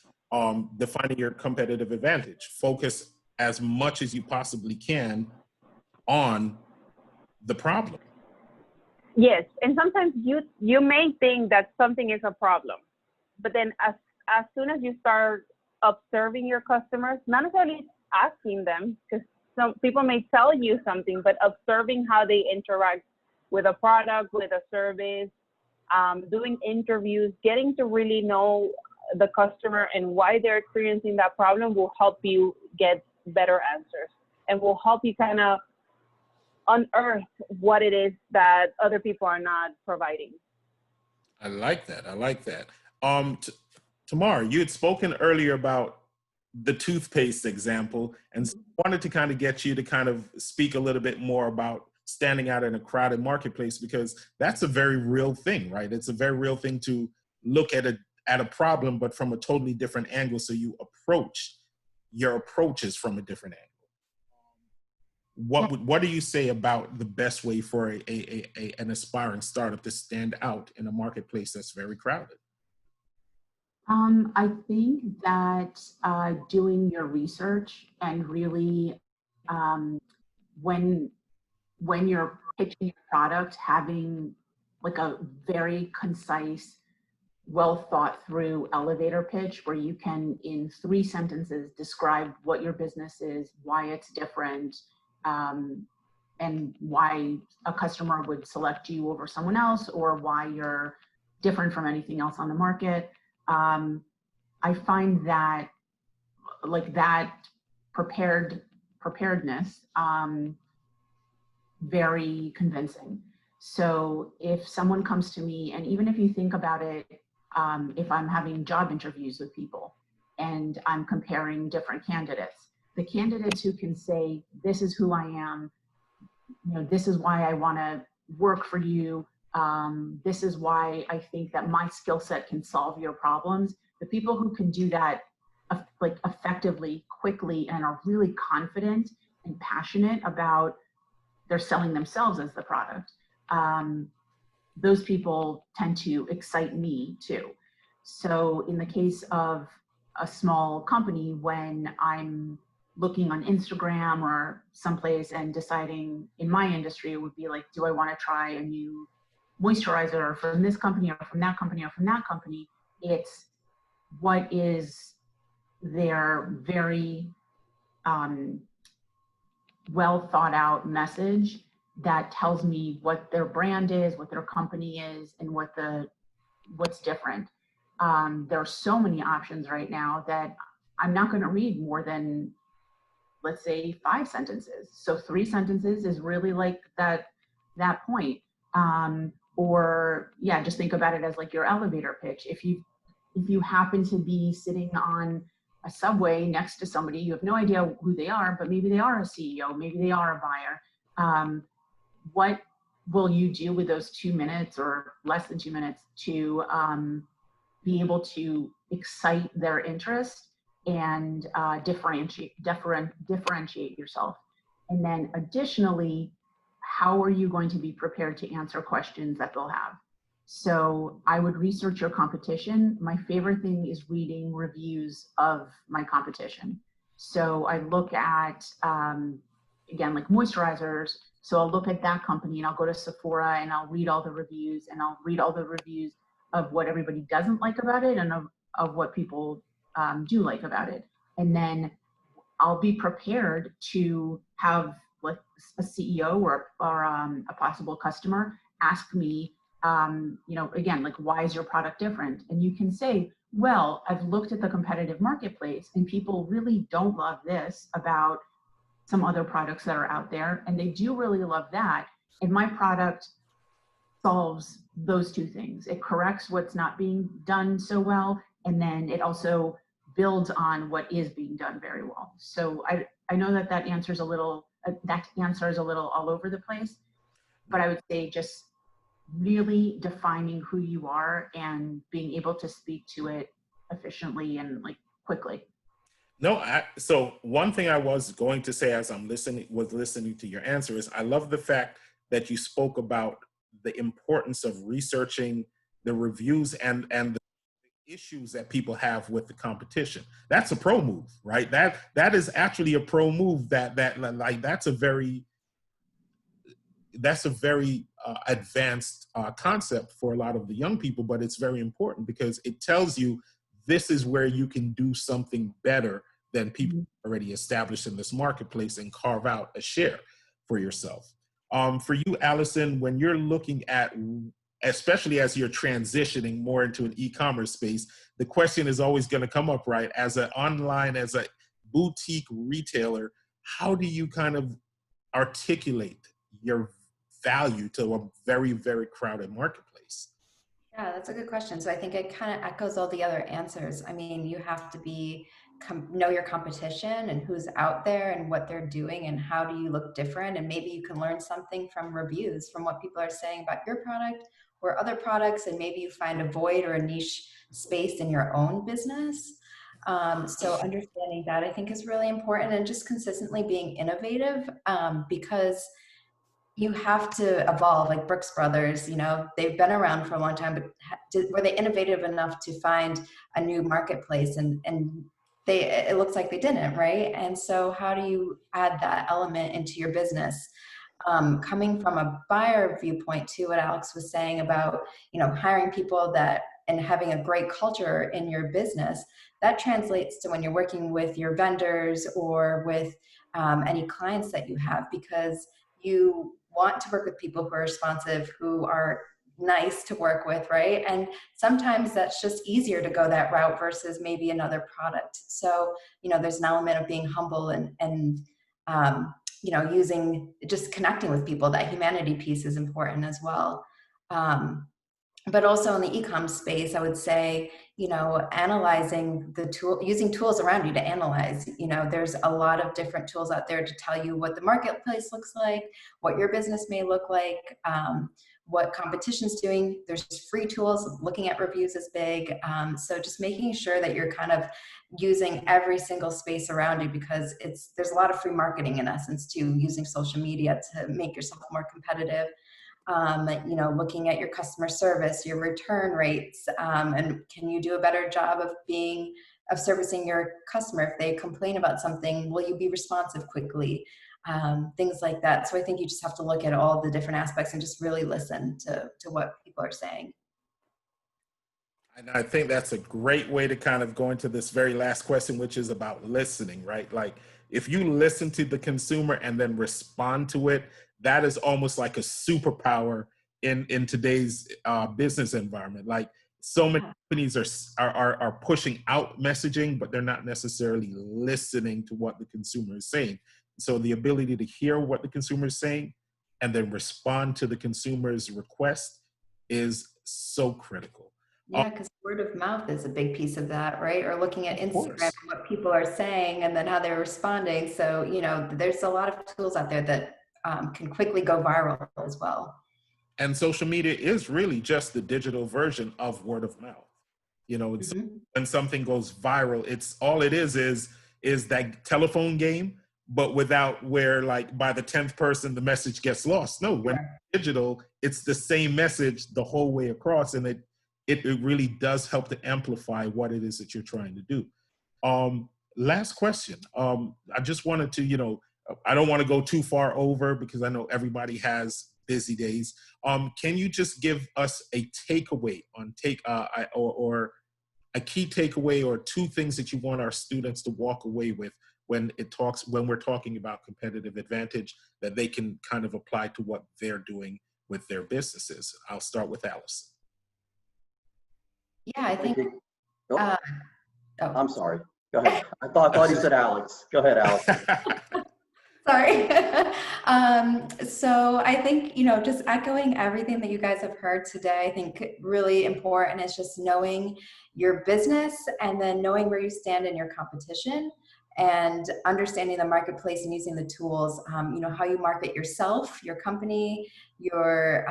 defining your competitive advantage. Focus as much as you possibly can on the problem. Yes, and sometimes you may think that something is a problem, but then as soon as you start observing your customers, not necessarily asking them, because some people may tell you something, but observing how they interact with a product, with a service, doing interviews, getting to really know the customer and why they're experiencing that problem will help you get better answers and will help you kind of unearth what it is that other people are not providing. I like that. I like that. Tamar, you had spoken earlier about the toothpaste example, and so I wanted to kind of get you to kind of speak a little bit more about standing out in a crowded marketplace, because that's a very real thing, right? It's a very real thing to look at a problem, but from a totally different angle. So you approach your approaches from a different angle. What do you say about the best way for an aspiring startup to stand out in a marketplace that's very crowded? I think that doing your research and really when you're pitching your product, having like a very concise, well thought through elevator pitch where you can in 3 sentences describe what your business is, why it's different, and why a customer would select you over someone else, or why you're different from anything else on the market. I find that like that preparedness very convincing. So if someone comes to me, and even if you think about it, if I'm having job interviews with people and I'm comparing different candidates, the candidates who can say, this is who I am, you know, this is why I want to work for you, this is why I think that my skill set can solve your problems. The people who can do that like effectively, quickly, and are really confident and passionate about they're selling themselves as the product, those people tend to excite me too. So in the case of a small company, when I'm looking on Instagram or someplace and deciding, in my industry, it would be like, do I want to try a new moisturizer from this company or from that company or from that company? It's what is their very well thought out message that tells me what their brand is, what their company is, and what's different. There are so many options right now that I'm not going to read more than, let's say, 5 sentences. So 3 sentences is really like that point. Or yeah, just think about it as like your elevator pitch. If you happen to be sitting on a subway next to somebody, you have no idea who they are, but maybe they are a CEO, maybe they are a buyer. What will you do with those 2 minutes or less than 2 minutes to be able to excite their interest and differentiate yourself? And then additionally, how are you going to be prepared to answer questions that they'll have? So I would research your competition. My favorite thing is reading reviews of my competition. So I look at, again, like moisturizers. So I'll look at that company and I'll go to Sephora and I'll read all the reviews, and I'll read all the reviews of what everybody doesn't like about it and of what people do like about it. And then I'll be prepared to have like a CEO or a possible customer ask me, you know, again, like, why is your product different? And you can say, well, I've looked at the competitive marketplace and people really don't love this about some other products that are out there, and they do really love that. And my product solves those two things. It corrects what's not being done so well, and then it also builds on what is being done very well. So I know that that answers a little all over the place, but I would say just really defining who you are and being able to speak to it efficiently and like quickly. No, so one thing I was going to say as I'm listening to your answer is I love the fact that you spoke about the importance of researching the reviews and the issues that people have with the competition. That's a pro move, right? That is actually a pro move. That's a very advanced concept for a lot of the young people, but it's very important because it tells you this is where you can do something better than people already established in this marketplace and carve out a share for yourself. For you, Allison, when you're looking at, especially as you're transitioning more into an e-commerce space, the question is always going to come up, right? As a boutique retailer, how do you kind of articulate your value to a very, very crowded marketplace? Yeah, that's a good question. So I think it kind of echoes all the other answers. I mean, you have to know your competition and who's out there and what they're doing and how do you look different. And maybe you can learn something from reviews, from what people are saying about your product or other products. And maybe you find a void or a niche space in your own business. So understanding that I think is really important, and just consistently being innovative, because you have to evolve. Like Brooks Brothers, they've been around for a long time, but were they innovative enough to find a new marketplace? And it looks like they didn't, right? And so how do you add that element into your business? Coming from a buyer viewpoint to what Alex was saying about, hiring people and having a great culture in your business, that translates to when you're working with your vendors or with any clients that you have, because you want to work with people who are responsive, who are nice to work with, right? And sometimes that's just easier to go that route versus maybe another product. So, there's an element of being humble and just connecting with people. That humanity piece is important as well. But also in the e-com space, I would say, analyzing using tools around you to analyze. There's a lot of different tools out there to tell you what the marketplace looks like, what your business may look like, what competition's doing. There's free tools. Looking at reviews is big. So just making sure that you're kind of using every single space around you, because there's a lot of free marketing in essence too, using social media to make yourself more competitive. Looking at your customer service, your return rates, and can you do a better job of servicing your customer? If they complain about something, will you be responsive quickly? Things like that. So I think you just have to look at all the different aspects and just really listen to what people are saying. And I think that's a great way to kind of go into this very last question, which is about listening, right? Like if you listen to the consumer and then respond to it, that is almost like a superpower in today's business environment. Like so many companies are pushing out messaging, but they're not necessarily listening to what the consumer is saying. So the ability to hear what the consumer is saying and then respond to the consumer's request is so critical. Yeah, because word of mouth is a big piece of that, right? Or looking at Instagram and what people are saying and then how they're responding. So, there's a lot of tools out there that can quickly go viral as well. And social media is really just the digital version of word of mouth. When something goes viral, it is that telephone game, but without where like by the 10th person, the message gets lost. No, when it's digital, it's the same message the whole way across. And it really does help to amplify what it is that you're trying to do. Last question. I just wanted to, I don't want to go too far over because I know everybody has busy days. Can you just give us a takeaway or a key takeaway or two things that you want our students to walk away with when we're talking about competitive advantage that they can kind of apply to what they're doing with their businesses? I'll start with Allison. Yeah, I think Oh, Oh, I'm sorry. Go ahead. I thought you said Alex. Go ahead, Alex. sorry. So I think, just echoing everything that you guys have heard today, I think really important is just knowing your business and then knowing where you stand in your competition and understanding the marketplace and using the tools. How you market yourself, your company, your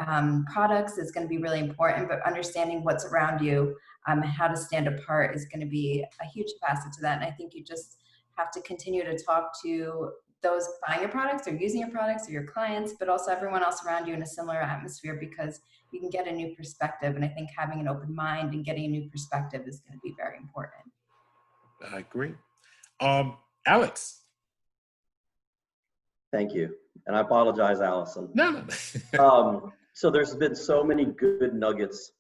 products is going to be really important, but understanding what's around you and how to stand apart is going to be a huge facet to that. And I think you just have to continue to talk to those buying your products or using your products or your clients, but also everyone else around you in a similar atmosphere, because you can get a new perspective. And I think having an open mind and getting a new perspective is going to be very important. I agree. Alex. Thank you. And I apologize, Allison. No. So there's been so many good nuggets,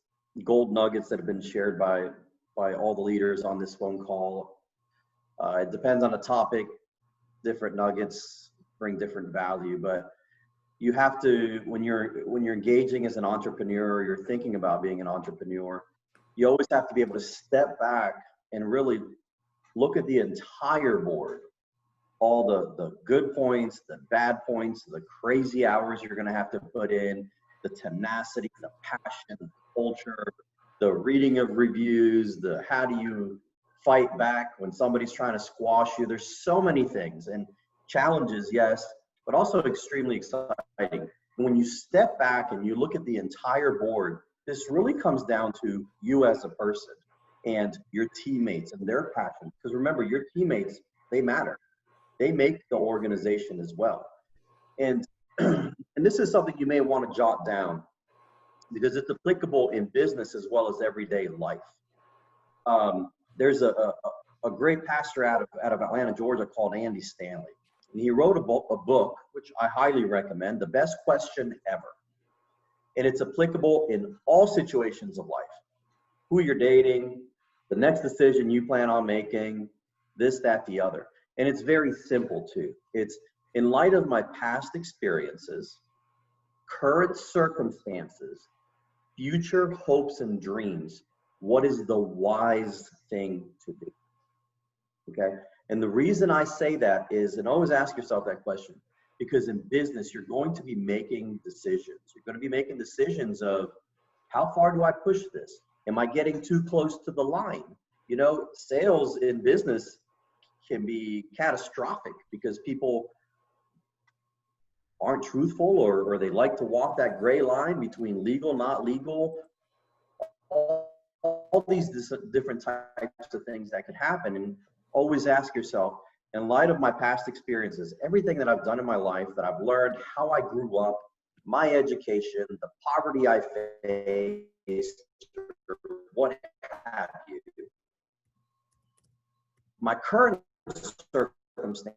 gold nuggets that have been shared by all the leaders on this phone call. It depends on the topic. Different nuggets bring different value, but you have to, when you're engaging as an entrepreneur, you're thinking about being an entrepreneur, you always have to be able to step back and really look at the entire board, all the good points, the bad points, the crazy hours you're going to have to put in, the tenacity, the passion, the culture, the reading of reviews, the how do you fight back when somebody's trying to squash you. There's so many things and challenges, yes, but also extremely exciting. When you step back and you look at the entire board, this really comes down to you as a person and your teammates and their passion. Because remember, your teammates, they matter. They make the organization as well. And, and this is something you may want to jot down because it's applicable in business as well as everyday life. There's a great pastor out of Atlanta, Georgia called Andy Stanley. And he wrote a book, which I highly recommend, The Best Question Ever. And it's applicable in all situations of life. Who you're dating, the next decision you plan on making, this, that, the other. And it's very simple too. It's in light of my past experiences, current circumstances, future hopes and dreams, what is the wise thing to do? Okay. And the reason I say that is, and always ask yourself that question, because in business, you're going to be making decisions. You're going to be making decisions of how far do I push this? Am I getting too close to the line? Sales in business can be catastrophic because people aren't truthful or they like to walk that gray line between legal, not legal. All these different types of things that could happen. And always ask yourself, in light of my past experiences, everything that I've done in my life, that I've learned, how I grew up, my education, the poverty I faced, what have you, my current circumstances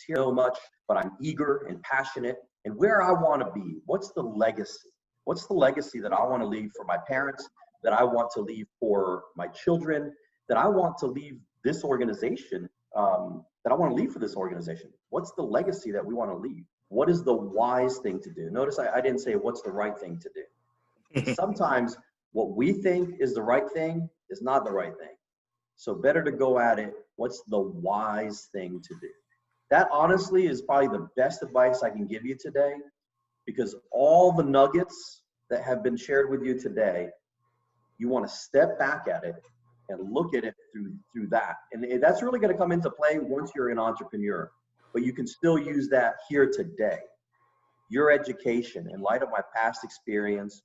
here so much, but I'm eager and passionate, and where I want to be. What's the legacy? What's the legacy that I want to leave for my parents, that I want to leave for my children, that I want to leave this organization, that I want to leave for this organization? What's the legacy that we want to leave? What is the wise thing to do? Notice I didn't say what's the right thing to do. Sometimes what we think is the right thing is not the right thing. So better to go at it. What's the wise thing to do? That honestly is probably the best advice I can give you today, because all the nuggets that have been shared with you today, you want to step back at it and look at it through that. And that's really going to come into play once you're an entrepreneur, but you can still use that here today. Your education, in light of my past experience,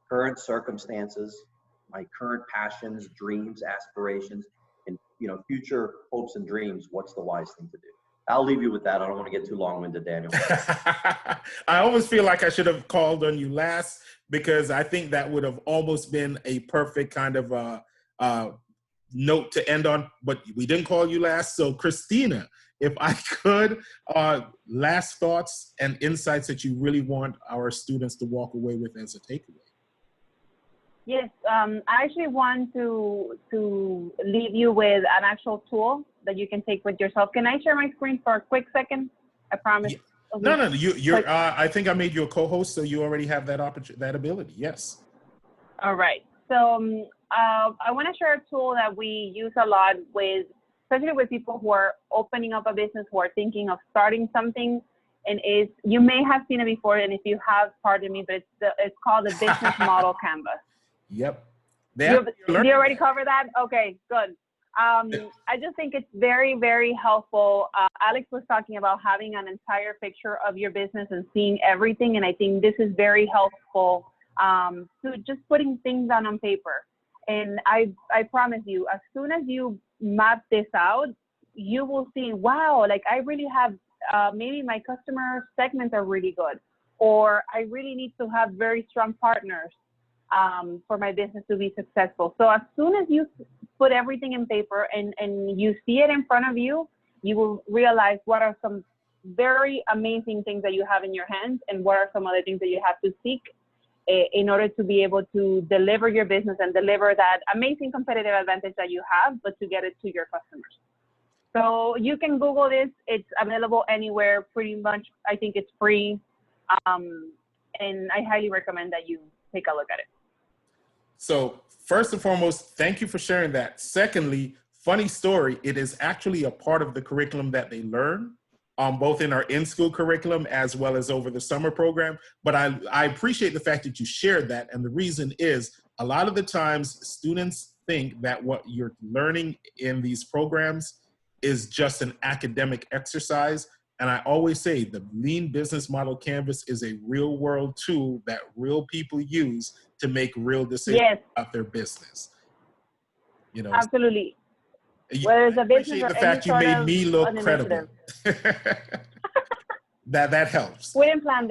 current circumstances, my current passions, dreams, aspirations, and future hopes and dreams, what's the wise thing to do? I'll leave you with that. I don't want to get too long-winded, Daniel. I always feel like I should have called on you last, because I think that would have almost been a perfect kind of note to end on, but we didn't call you last. So Cristina, if I could, last thoughts and insights that you really want our students to walk away with as a takeaway. Yes, I actually want to leave you with an actual tool that you can take with yourself. Can I share my screen for a quick second? I promise. Yeah. No, you're. I think I made you a co-host, so you already have that ability. Yes. All right. So I want to share a tool that we use a lot with, especially with people who are opening up a business, who are thinking of starting something, and you may have seen it before, and if you have, pardon me, but it's called the Business Model Canvas. Yep. Do you already cover that? Okay, good. I just think it's very, very helpful. Alex was talking about having an entire picture of your business and seeing everything, and I think this is very helpful to just putting things down on paper. And I promise you, as soon as you map this out, you will see, wow, like I really have, maybe my customer segments are really good, or I really need to have very strong partners for my business to be successful. So as soon as you put everything in paper and you see it in front of you, you will realize what are some very amazing things that you have in your hands and what are some other things that you have to seek in order to be able to deliver your business and deliver that amazing competitive advantage that you have, but to get it to your customers. So you can Google this. It's available anywhere pretty much. I think it's free. And I highly recommend that you take a look at it. So first and foremost, thank you for sharing that. Secondly, funny story, it is actually a part of the curriculum that they learn, both in our in-school curriculum as well as over the summer program. But I appreciate the fact that you shared that. And the reason is a lot of the times students think that what you're learning in these programs is just an academic exercise. And I always say the Lean Business Model Canvas is a real world tool that real people use to make real decisions about their business. You know, absolutely. Whether it's a business or the fact you made me look credible. that helps. We didn't plan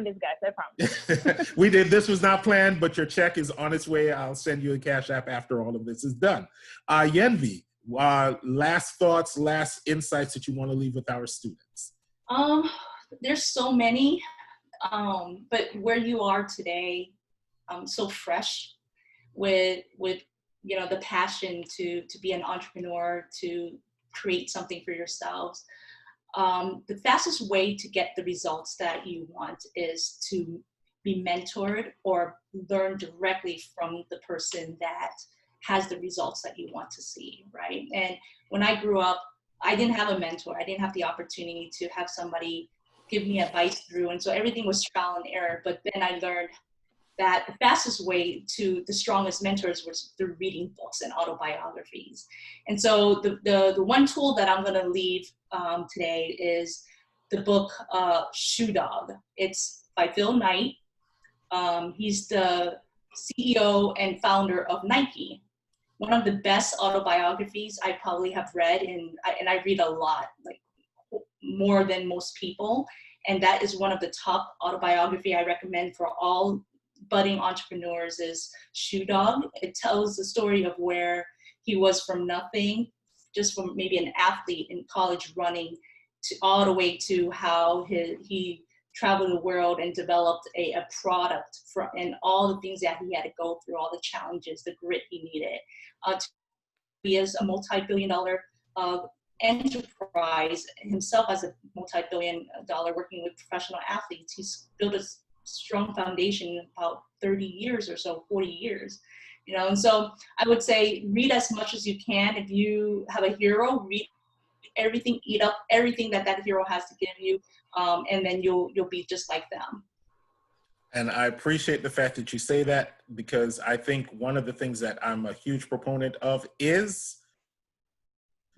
this, guys. I promise. We did. This was not planned, but your check is on its way. I'll send you a Cash App after all of this is done. Yenvy, last thoughts, last insights that you want to leave with our students? There's so many, but where you are today, so fresh with you know, the passion to be an entrepreneur, to create something for yourselves. The fastest way to get the results that you want is to be mentored or learn directly from the person that has the results that you want to see, right? And when I grew up, I didn't have a mentor. I didn't have the opportunity to have somebody give me advice through. And so everything was trial and error. But then I learned that the fastest way to the strongest mentors was through reading books and autobiographies. And so the one tool that I'm gonna leave today is the book Shoe Dog. It's by Phil Knight. He's the CEO and founder of Nike. One of the best autobiographies I probably have read, and I read a lot, like more than most people. And that is one of the top autobiography I recommend for all budding entrepreneurs is Shoe Dog. It tells the story of where he was from nothing, just from maybe an athlete in college running, to all the way to how he traveled the world and developed a product and all the things that he had to go through, all the challenges, the grit he needed. He is a multi-billion-dollar enterprise himself, as a multi-billion-dollar working with professional athletes. He's built a strong foundation in about 30 years or so, 40 years, you know. And so I would say read as much as you can. If you have a hero, read everything, eat up everything that hero has to give you, and then you'll be just like them. And I appreciate the fact that you say that, because I think one of the things that I'm a huge proponent of is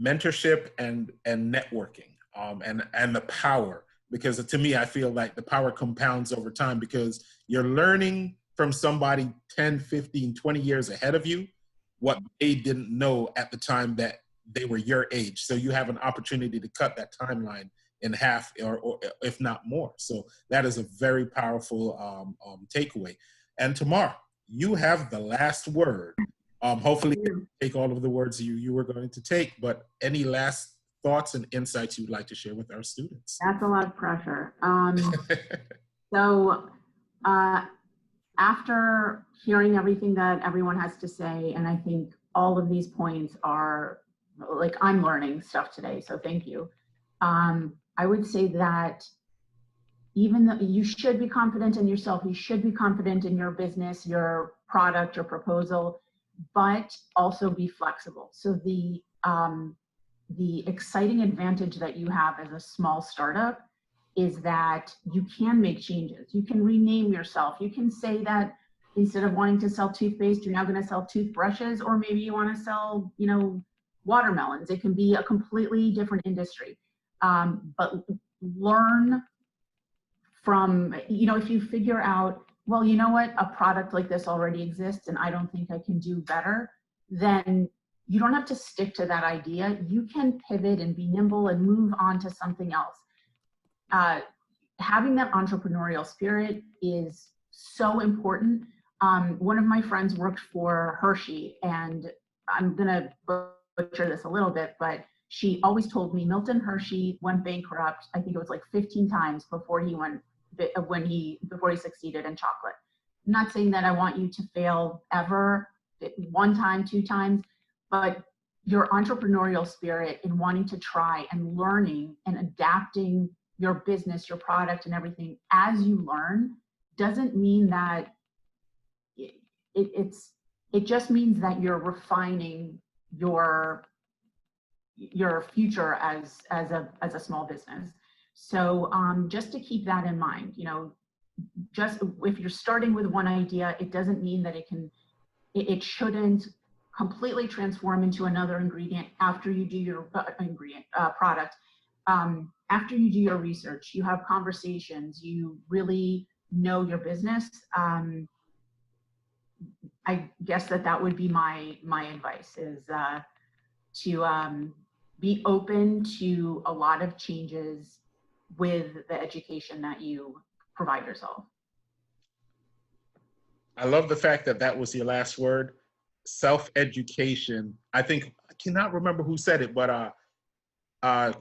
mentorship and networking, and the power. Because to me, I feel like the power compounds over time, because you're learning from somebody 10, 15, 20 years ahead of you what they didn't know at the time that they were your age. So you have an opportunity to cut that timeline in half, or if not more. So that is a very powerful takeaway. And Tamar, you have the last word. Hopefully take all of the words you were going to take, but any last thoughts and insights you'd like to share with our students? That's a lot of pressure. So after hearing everything that everyone has to say, and I think all of these points are, like, I'm learning stuff today, so thank you. I would say that even though you should be confident in yourself, you should be confident in your business, your product, your proposal, but also be flexible. So the exciting advantage that you have as a small startup is that you can make changes. You can rename yourself. You can say that instead of wanting to sell toothpaste, you're now going to sell toothbrushes, or maybe you want to sell, you know, watermelons. It can be a completely different industry. But learn from, you know, if you figure out, well, you know what, a product like this already exists and I don't think I can do better, then you don't have to stick to that idea. You can pivot and be nimble and move on to something else. Having that entrepreneurial spirit is so important. One of my friends worked for Hershey, and I'm gonna butcher this a little bit, but she always told me Milton Hershey went bankrupt. I think it was like 15 times before he succeeded in chocolate. I'm not saying that I want you to fail ever, 1 time, 2 times, but your entrepreneurial spirit in wanting to try and learning and adapting your business, your product, and everything as you learn doesn't mean that it just means that you're refining your future as a small business. So just to keep that in mind, you know, just if you're starting with one idea, it doesn't mean that it shouldn't completely transform into another ingredient after you do your product. After you do your research, you have conversations, you really know your business. I guess that would be my advice, is to be open to a lot of changes with the education that you provide yourself. I love the fact that that was your last word, self-education. I cannot remember who said it, but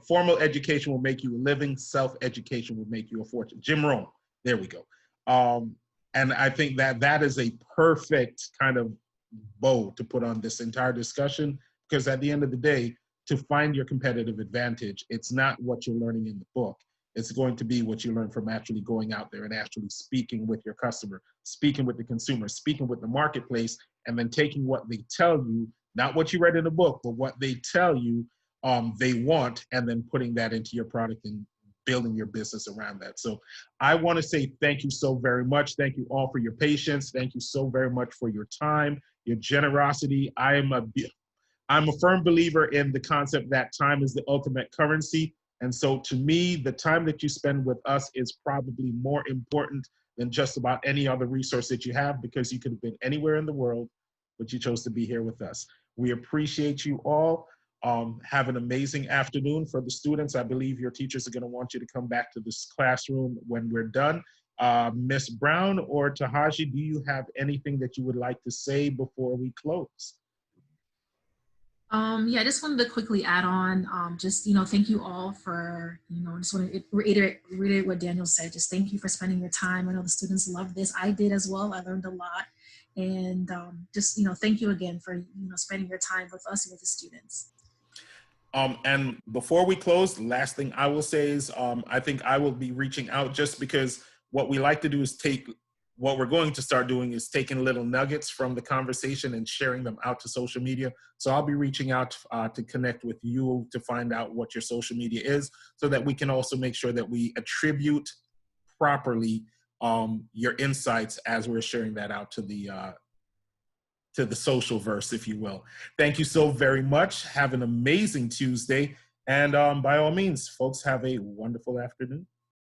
formal education will make you a living, self-education will make you a fortune. Jim Rohn, there we go. And I think that is a perfect kind of bow to put on this entire discussion, because at the end of the day, to find your competitive advantage, it's not what you're learning in the book. It's going to be what you learn from actually going out there and actually speaking with your customer, speaking with the consumer, speaking with the marketplace, and then taking what they tell you, not what you read in the book, but what they tell you they want, and then putting that into your product and building your business around that. So I want to say thank you so very much. Thank you all for your patience. Thank you so very much for your time, your generosity. I'm a firm believer in the concept that time is the ultimate currency. And so to me, the time that you spend with us is probably more important than just about any other resource that you have, because you could have been anywhere in the world, but you chose to be here with us. We appreciate you all. Have an amazing afternoon. For the students, I believe your teachers are going to want you to come back to this classroom when we're done. Ms. Brown or Tahaji, do you have anything that you would like to say before we close? Yeah, I just wanted to quickly add on, just, you know, thank you all for, you know, just want to reiterate what Daniel said. Just thank you for spending your time. I know the students love this. I did as well. I learned a lot. And just, you know, thank you again for, you know, spending your time with us and with the students. And before we close, the last thing I will say is I think I will be reaching out, just because what we like to do is what we're going to start doing is taking little nuggets from the conversation and sharing them out to social media. So I'll be reaching out to connect with you to find out what your social media is, so that we can also make sure that we attribute properly your insights as we're sharing that out to the social verse, if you will. Thank you so very much. Have an amazing Tuesday. And by all means, folks, have a wonderful afternoon.